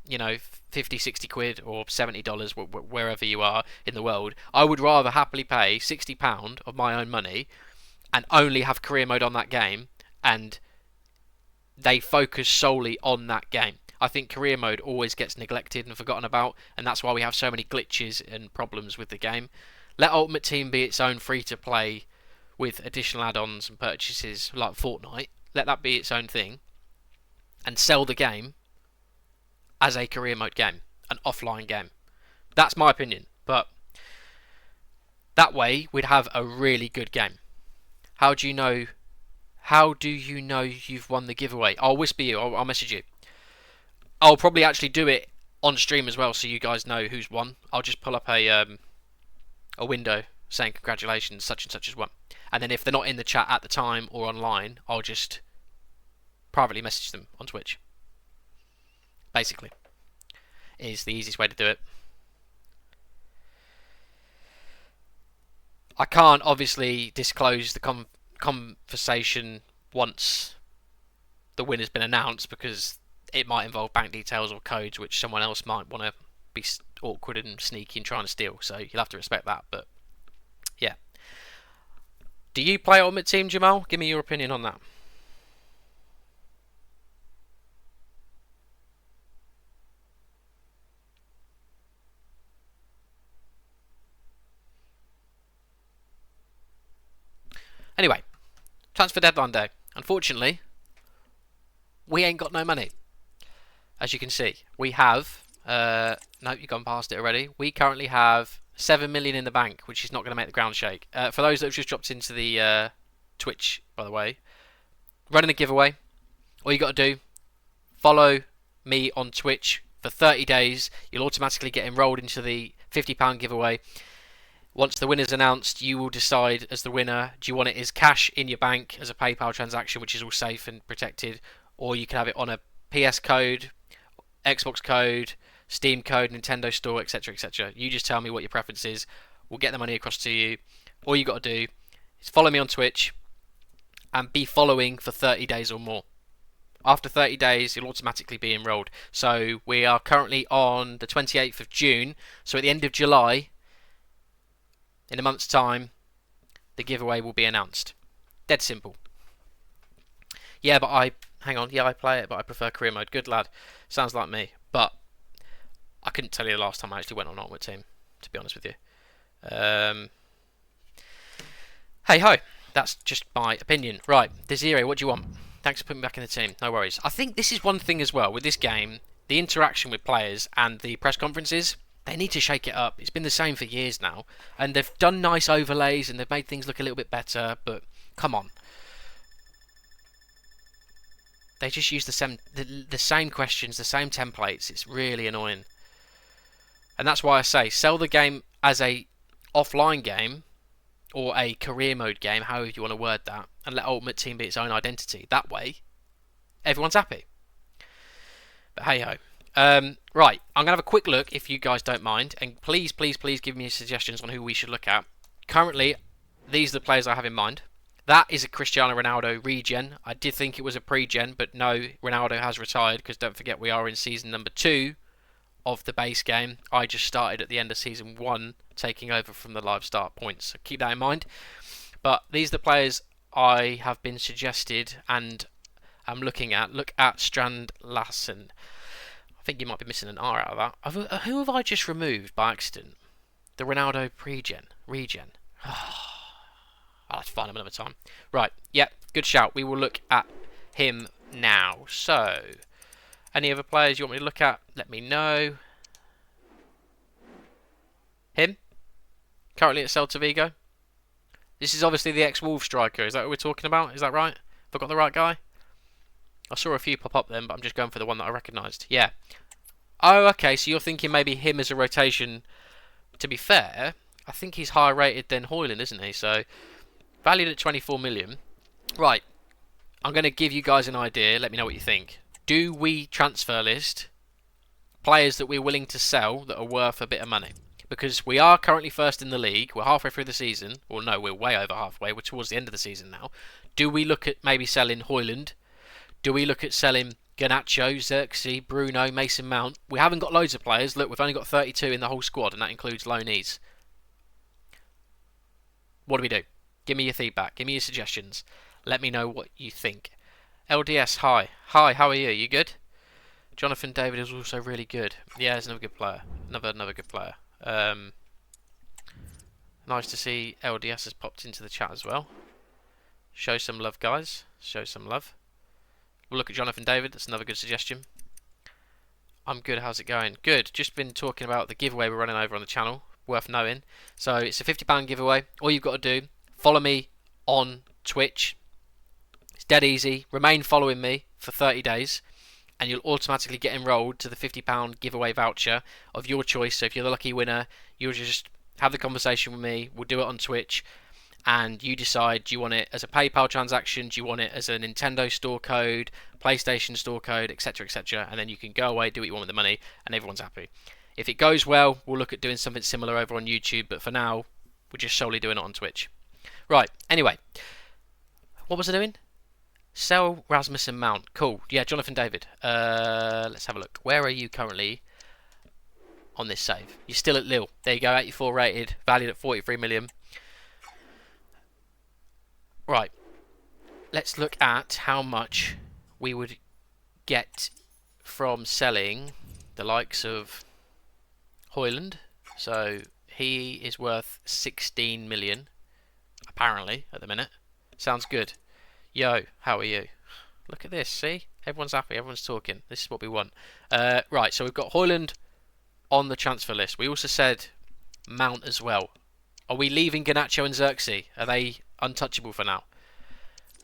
50, 60 quid or $70 wherever you are in the world. I would rather happily pay £60 of my own money and only have career mode on that game, and they focus solely on that game. I think career mode always gets neglected and forgotten about, and that's why we have so many glitches and problems with the game. Let Ultimate Team be its own free-to-play with additional add-ons and purchases like Fortnite. Let that be its own thing, and sell the game as a career mode game, an offline game. That's my opinion, but that way we'd have a really good game. How do you know you've won the giveaway? I'll whisper you. I'll message you. I'll probably actually do it on stream as well, so you guys know who's won. I'll just pull up a window saying congratulations, such and such has won. And then if they're not in the chat at the time or online, I'll just privately message them on Twitch. Basically, is the easiest way to do it. I can't obviously disclose the conversation once the winner's been announced, because it might involve bank details or codes which someone else might want to be awkward and sneaky and trying to steal, so you'll have to respect that. But yeah, do you play Ultimate Team, Jamal? Give me your opinion on that. Anyway, transfer deadline day. Unfortunately, we ain't got no money. As you can see, we have... no, you've gone past it already. We currently have 7 million in the bank, which is not going to make the ground shake. For those that have just dropped into the Twitch, by the way, running a giveaway. All you got to do, follow me on Twitch for 30 days. You'll automatically get enrolled into the £50 giveaway. Once the winner's announced, you will decide as the winner, do you want it as cash in your bank as a PayPal transaction, which is all safe and protected, or you can have it on a PS code, Xbox code, Steam code, Nintendo Store, etc, etc. You just tell me what your preference is. We'll get the money across to you. All you got to do is follow me on Twitch and be following for 30 days or more. After 30 days, you'll automatically be enrolled. So we are currently on the 28th of June. So at the end of July, in a month's time, the giveaway will be announced. Dead simple. Yeah, but I play it, but I prefer career mode. Good lad. Sounds like me. But I couldn't tell you the last time I actually went on Ultimate Team, to be honest with you. Hey ho. That's just my opinion. Right, Desiree, what do you want? Thanks for putting me back in the team. No worries. I think this is one thing as well with this game, the interaction with players and the press conferences. They need to shake it up. It's been the same for years now. And they've done nice overlays and they've made things look a little bit better, but come on. They just use the same questions, the same templates. It's really annoying. And that's why I say, sell the game as a offline game, or a career mode game, however you want to word that, and let Ultimate Team be its own identity. That way, everyone's happy. But hey ho. Right, I'm going to have a quick look, if you guys don't mind, and please, please, please give me suggestions on who we should look at. Currently, these are the players I have in mind. That is a Cristiano Ronaldo regen. I did think it was a pre-gen, but no, Ronaldo has retired, because don't forget we are in season number 2 of the base game. I just started at the end of season 1, taking over from the live start points, so keep that in mind. But these are the players I have been suggested and I'm looking at. Look at Strand Lassen. I think you might be missing an R out of that. Who have I just removed by accident? The Ronaldo regen. I'll have to find him another time. Right, yep, good shout. We will look at him now. So, any other players you want me to look at? Let me know. Him? Currently at Celta Vigo. This is obviously the ex-Wolves striker. Is that what we're talking about? Is that right? Have I got the right guy? I saw a few pop up then, but I'm just going for the one that I recognised. Yeah. Oh, okay, so you're thinking maybe him as a rotation. To be fair, I think he's higher rated than Højlund, isn't he? So, valued at 24 million. Right, I'm going to give you guys an idea. Let me know what you think. Do we transfer list players that we're willing to sell that are worth a bit of money? Because we are currently first in the league. We're halfway through the season. Well, no, we're way over halfway. We're towards the end of the season now. Do we look at maybe selling Højlund? Do we look at selling Garnacho, Xerxes, Bruno, Mason Mount? We haven't got loads of players. Look, we've only got 32 in the whole squad, and that includes loanees. What do we do? Give me your feedback. Give me your suggestions. Let me know what you think. LDS, hi. Hi, how are you? You good? Jonathan David is also really good. Yeah, he's another good player. Another good player. Nice to see LDS has popped into the chat as well. Show some love, guys. Show some love. We'll look at Jonathan David. That's another good suggestion. I'm good. How's it going? Good. Just been talking about the giveaway we're running over on the channel. Worth knowing. So it's a £50 giveaway. All you've got to do, follow me on Twitch. It's dead easy. Remain following me for 30 days. And you'll automatically get enrolled to the £50 giveaway voucher of your choice. So if you're the lucky winner, you'll just have the conversation with me. We'll do it on Twitch. And you decide, do you want it as a PayPal transaction? Do you want it as a Nintendo store code, PlayStation store code, etc., etc.? And then you can go away, do what you want with the money, and everyone's happy. If it goes well, we'll look at doing something similar over on YouTube. But for now, we're just solely doing it on Twitch. Right, anyway. What was I doing? Sell Rasmussen Mount. Cool. Yeah, Jonathan David. Let's have a look. Where are you currently on this save? You're still at Lille. There you go, 84 rated, valued at 43 million. Right. Let's look at how much we would get from selling the likes of Højlund. So he is worth 16 million, apparently, at the minute. Sounds good. Yo, how are you? Look at this, see? Everyone's happy, everyone's talking. This is what we want. Right, so we've got Højlund on the transfer list. We also said Mount as well. Are we leaving Garnacho and Xerxes? Are they untouchable for now?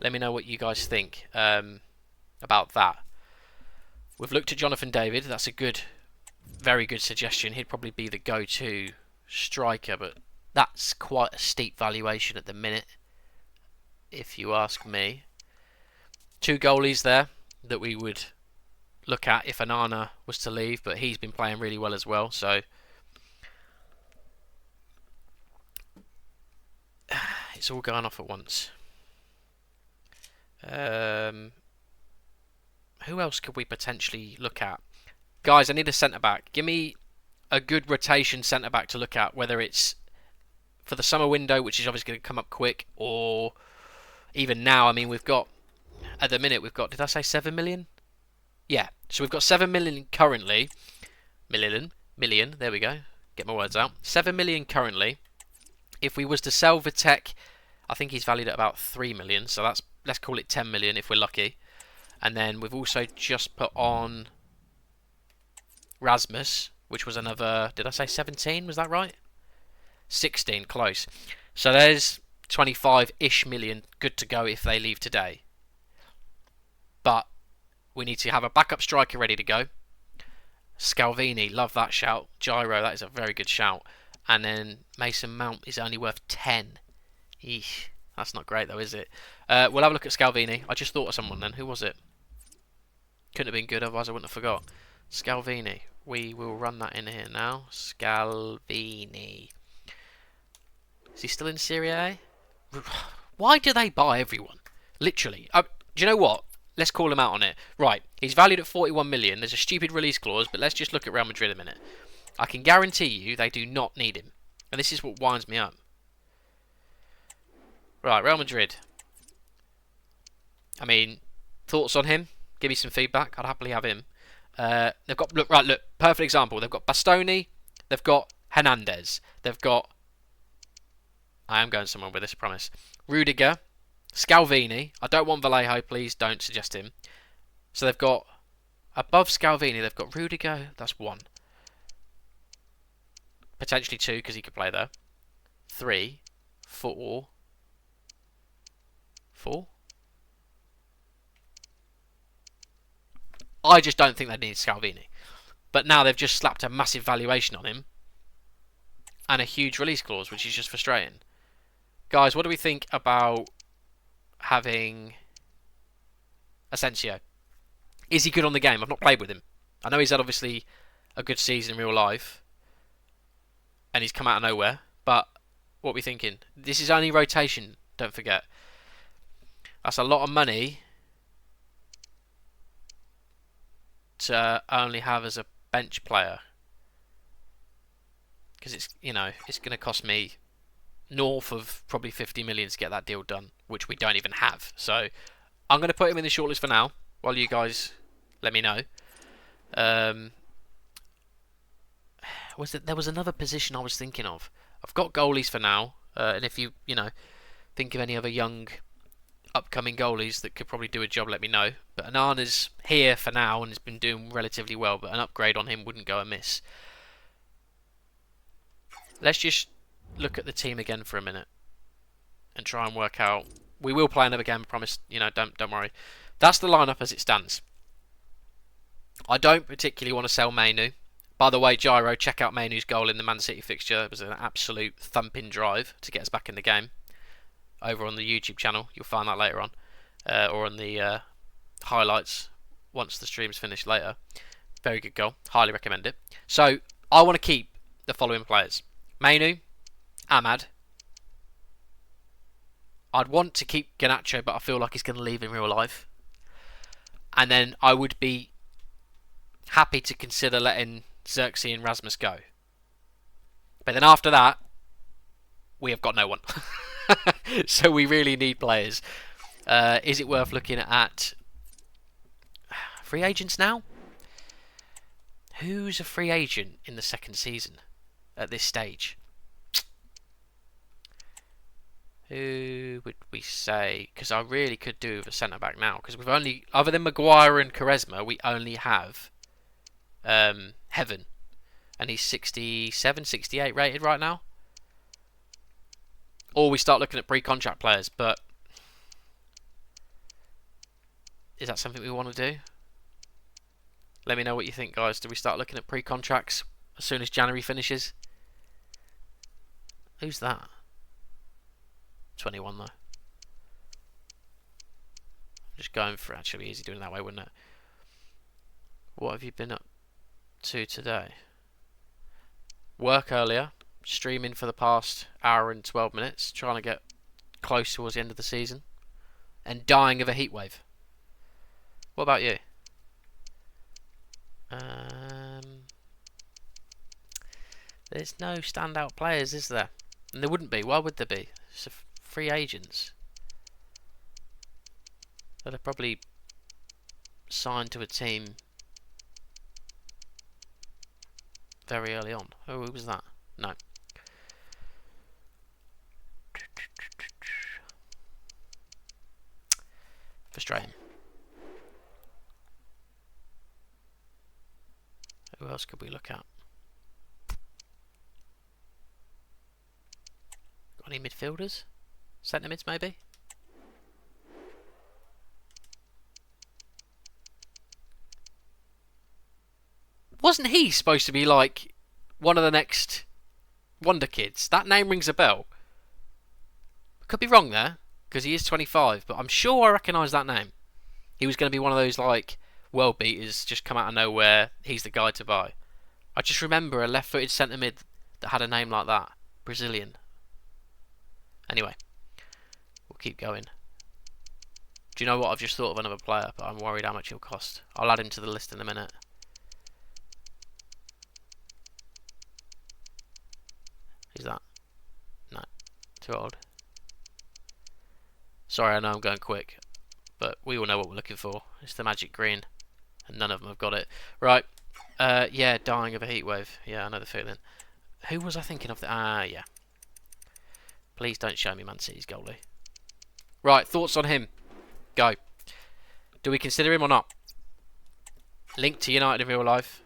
Let me know what you guys think about that. We've looked at Jonathan David. That's a good, very good suggestion. He'd probably be the go-to striker, but that's quite a steep valuation at the minute, if you ask me. Two goalies there that we would look at if Anana was to leave, but he's been playing really well as well, so it's all going off at once. Who else could we potentially look at? Guys, I need a centre-back. Give me a good rotation centre-back to look at, whether it's for the summer window, which is obviously going to come up quick, or even now. I mean, we've got, at the minute, we've got, did I say 7 million? Yeah, so we've got 7 million currently. Million, there we go. Get my words out. 7 million currently. If we was to sell Vitek, I think he's valued at about 3 million, so that's, let's call it 10 million if we're lucky. And then we've also just put on Rasmus, which was another, did I say 17? Was that right? 16, close. So there's 25-ish million good to go if they leave today. But we need to have a backup striker ready to go. Scalvini, love that shout. Gyro, that is a very good shout. And then Mason Mount is only worth 10. Eesh, that's not great though, is it? We'll have a look at Scalvini. I just thought of someone then. Who was it? Couldn't have been good, otherwise I wouldn't have forgot. Scalvini. We will run that in here now. Scalvini. Is he still in Serie A? Why do they buy everyone? Literally. Do you know what? Let's call him out on it. Right, he's valued at 41 million. There's a stupid release clause, but let's just look at Real Madrid a minute. I can guarantee you they do not need him. And this is what winds me up. Right, Real Madrid. I mean, thoughts on him? Give me some feedback. I'd happily have him. They've got, look, perfect example. They've got Bastoni. They've got Hernandez. They've got I am going somewhere with this, I promise. Rudiger, Scalvini. I don't want Vallejo, please don't suggest him. So they've got, above Scalvini, they've got Rudiger, that's 1. Potentially 2, because he could play there. 3, 4. 4? I just don't think they need Scalvini. But now they've just slapped a massive valuation on him. And a huge release clause, which is just frustrating. Guys, what do we think about having Asensio? Is he good on the game? I've not played with him. I know he's had obviously a good season in real life. And he's come out of nowhere. But what are we thinking? This is only rotation, don't forget. That's a lot of money to only have as a bench player. Because it's, you know, it's going to cost me north of probably 50 million to get that deal done, which we don't even have. So I'm going to put him in the shortlist for now, while you guys let me know. There was another position I was thinking of. I've got goalies for now, and if you think of any other young upcoming goalies that could probably do a job, let me know. But Anana's here for now and has been doing relatively well, but an upgrade on him wouldn't go amiss. Let's just look at the team again for a minute and try and work out. We will play another game, I promise. Don't worry. That's the lineup as it stands. I don't particularly want to sell Mainu. By the way, Gyro, check out Mainu's goal in the Man City fixture. It was an absolute thumping drive to get us back in the game. Over on the YouTube channel, you'll find that later on, or on the highlights once the stream's finished later. Very good goal. Highly recommend it. So I want to keep the following players. Mainu, Ahmad. I'd want to keep Garnacho, but I feel like he's going to leave in real life. And then I would be happy to consider letting Xerxes and Rasmus go. But then after that, we have got no one. So we really need players. Is it worth looking at free agents now? Who's a free agent in the second season at this stage? Who would we say? Because I really could do with a centre-back now. Because we've only, other than Maguire and Quaresma, we only have Heaven. And he's 67, 68 rated right now. Or we start looking at pre-contract players. But is that something we want to do? Let me know what you think, guys. Do we start looking at pre-contracts as soon as January finishes? Who's that? 21 though. I'm just going for actually easy doing it that way, wouldn't it? What have you been up to today? Work earlier, streaming for the past hour and 12 minutes, trying to get close towards the end of the season, and dying of a heat wave. What about you? There's no standout players, is there? And there wouldn't be. Why would there be? It's free agents that are probably signed to a team very early on. Oh, who was that? No. Frustrating. Who else could we look at? Got any midfielders? Centre mids maybe? Wasn't he supposed to be like one of the next Wonder Kids? That name rings a bell. Could be wrong there, because he is 25, but I'm sure I recognise that name. He was going to be one of those like world beaters, just come out of nowhere. He's the guy to buy. I just remember a left-footed centre mid that had a name like that. Brazilian. Anyway, we'll keep going. Do you know what? I've just thought of another player, but I'm worried how much he'll cost. I'll add him to the list in a minute. Who's that? No, too old. Sorry, I know I'm going quick, but we all know what we're looking for. It's the magic green, and none of them have got it. Right, yeah, dying of a heat wave. Yeah, I know the feeling. Who was I thinking of? Yeah. Please don't show me Man City's goalie. Right, thoughts on him? Go. Do we consider him or not? Linked to United in real life.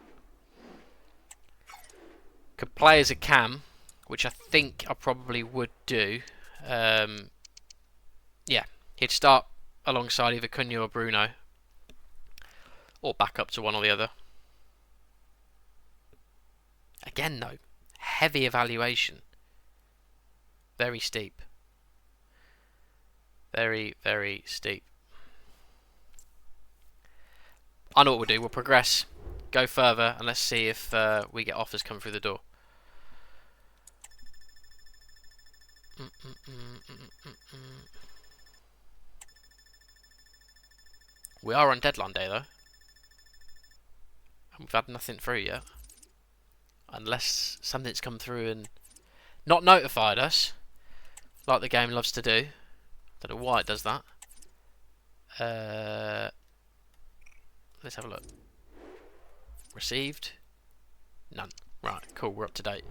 Could play as a cam, which I think I probably would do. Yeah, he'd start alongside either Cunha or Bruno. Or back up to one or the other. Again though, heavy evaluation. Very steep. Very, very steep. I know what we'll do. We'll progress, go further, and let's see if we get offers come through the door. We are on deadline day though. And we've had nothing through yet. Unless something's come through and not notified us, like the game loves to do. Don't know why it does that. Let's have a look. Received? None. Right, cool, we're up to date.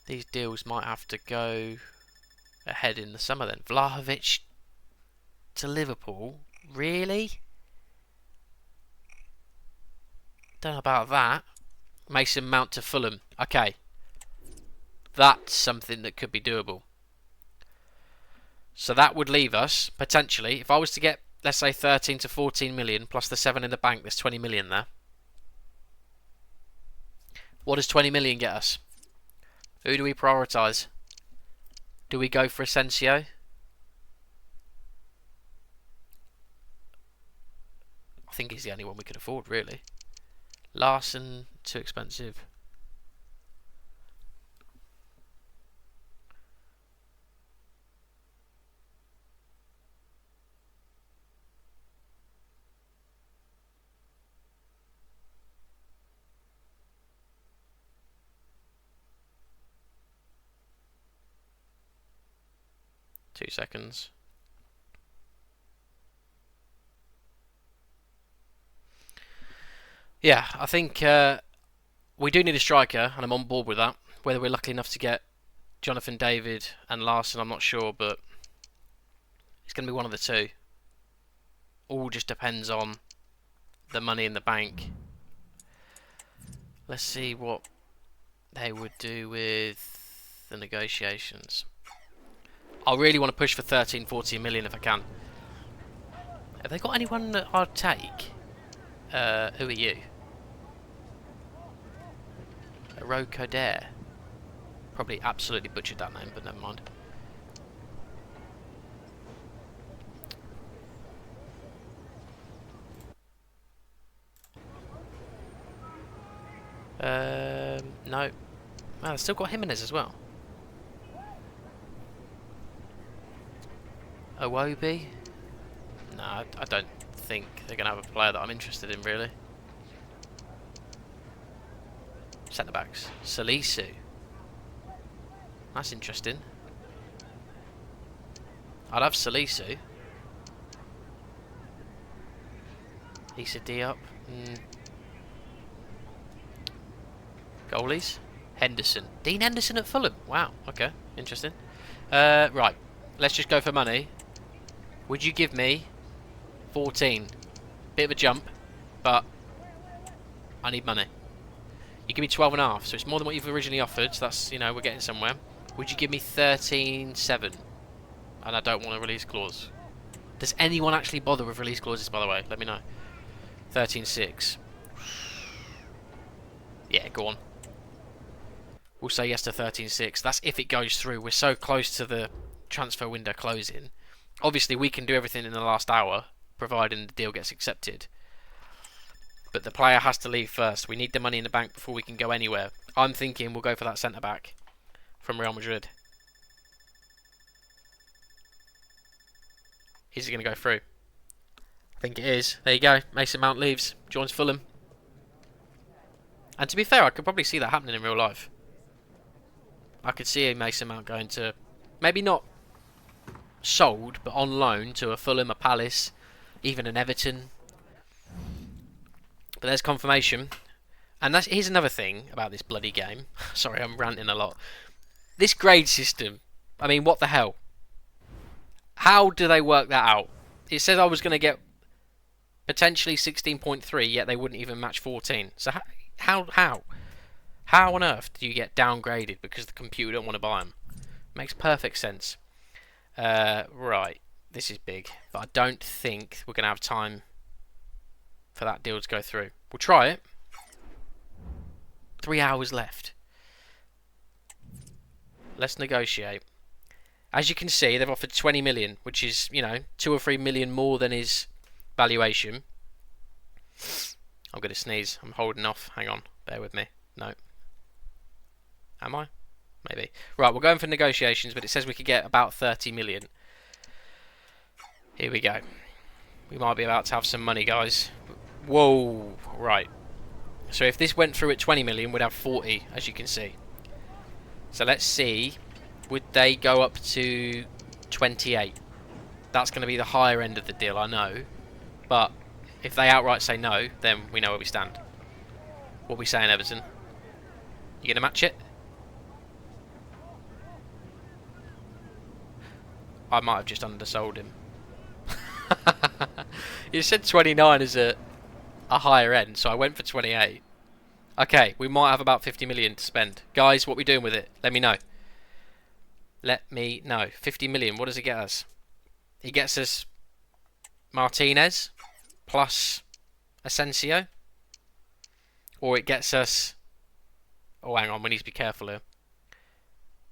These deals might have to go ahead in the summer then. Vlahovic to Liverpool? Really? Don't know about that. Mason Mount to Fulham. Okay. That's something that could be doable. So that would leave us, potentially, if I was to get, let's say, 13 to 14 million, plus the 7 in the bank, there's 20 million there. What does 20 million get us? Who do we prioritise? Do we go for Asensio? I think he's the only one we could afford, really. Larson, too expensive. Two seconds. Yeah, I think we do need a striker, and I'm on board with that. Whether we're lucky enough to get Jonathan David and Larson, I'm not sure, but it's going to be one of the two. All just depends on the money in the bank. Let's see what they would do with the negotiations. I really want to push for 13, 14 million if I can. Have they got anyone that I'd take? Who are you? Rokoder. Probably absolutely butchered that name, but never mind. No. Oh, they've still got Jimenez as well. Iwobi? No, I don't think they're going to have a player that I'm interested in, really. Centre backs. Salisu. That's interesting. I'd have Salisu. Issa Diop. Goalies. Henderson. Dean Henderson at Fulham. Wow. Okay. Interesting. Right. Let's just go for money. Would you give me 14? Bit of a jump, but I need money. You give me 12.5, so it's more than what you've originally offered. So that's, you know, we're getting somewhere. Would you give me 13.7? And I don't want a release clause. Does anyone actually bother with release clauses, by the way? Let me know. 13.6. Yeah, go on. We'll say yes to 13.6. That's if it goes through. We're so close to the transfer window closing. Obviously, we can do everything in the last hour, providing the deal gets accepted. But the player has to leave first. We need the money in the bank before we can go anywhere. I'm thinking we'll go for that centre-back from Real Madrid. Is it going to go through? I think it is. There you go. Mason Mount leaves. Joins Fulham. And to be fair, I could probably see that happening in real life. I could see a Mason Mount going to, maybe not sold, but on loan to a Fulham, a Palace, even an Everton. But there's confirmation. And here's another thing about this bloody game. Sorry, I'm ranting a lot. This grade system. I mean, what the hell? How do they work that out? It says I was going to get potentially 16.3, yet they wouldn't even match 14. So how on earth do you get downgraded because the computer don't want to buy them? Makes perfect sense. Right, this is big, but I don't think we're going to have time for that deal to go through. We'll try it. 3 hours left. Let's negotiate. As you can see, they've offered 20 million, which is, 2 or 3 million more than his valuation. I'm going to sneeze. I'm holding off. Hang on. Bear with me. No. Am I? Maybe. Right, we're going for negotiations, but it says we could get about 30 million. Here we go. We might be about to have some money, guys. Whoa. Right. So if this went through at 20 million, we'd have 40, as you can see. So let's see. Would they go up to 28? That's going to be the higher end of the deal, I know. But if they outright say no, then we know where we stand. What are we saying, Everton? You going to match it? I might have just undersold him. You said 29 is a higher end, so I went for 28. Okay, we might have about 50 million to spend. Guys, what are we doing with it? Let me know. Let me know. 50 million, what does it get us? It gets us Martinez plus Asensio. Or it gets us... Oh, hang on, we need to be careful here.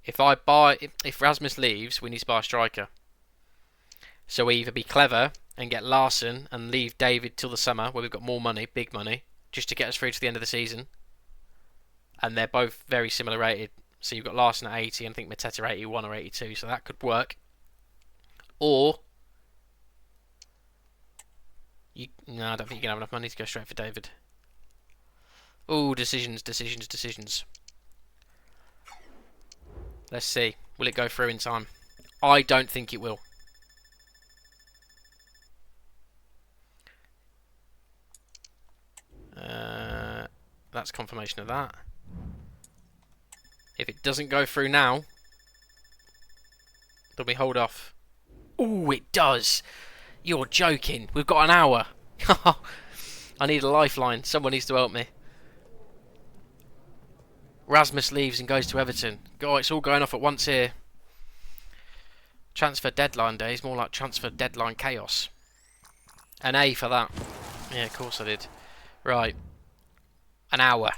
If Rasmus leaves, we need to buy a striker. So we either be clever and get Larson and leave David till the summer, where we've got more money, big money, just to get us through to the end of the season. And they're both very similar rated. So you've got Larson at 80 and I think Mateta 81 or 82, so that could work. Or... No, I don't think you can have enough money to go straight for David. Oh, decisions. Let's see. Will it go through in time? I don't think it will. That's confirmation of that. If it doesn't go through now, then we hold off. Oh, it does! You're joking. We've got an hour. I need a lifeline. Someone needs to help me. Rasmus leaves and goes to Everton. God, it's all going off at once here. Transfer deadline day is more like transfer deadline chaos. An A for that. Yeah, of course I did. Right. An hour.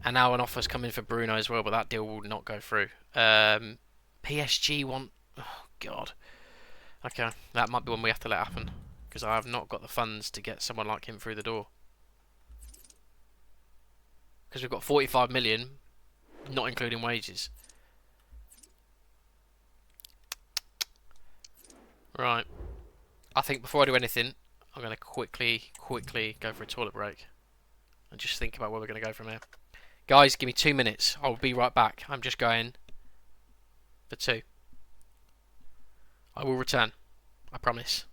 And now an offer's coming for Bruno as well, but that deal will not go through. PSG want... Oh, God. Okay, that might be one we have to let happen. Because I have not got the funds to get someone like him through the door. Because we've got 45 million, not including wages. Right. I think before I do anything, I'm going to quickly go for a toilet break. And just think about where we're going to go from here. Guys, give me 2 minutes. I'll be right back. I'm just going for 2. I will return. I promise.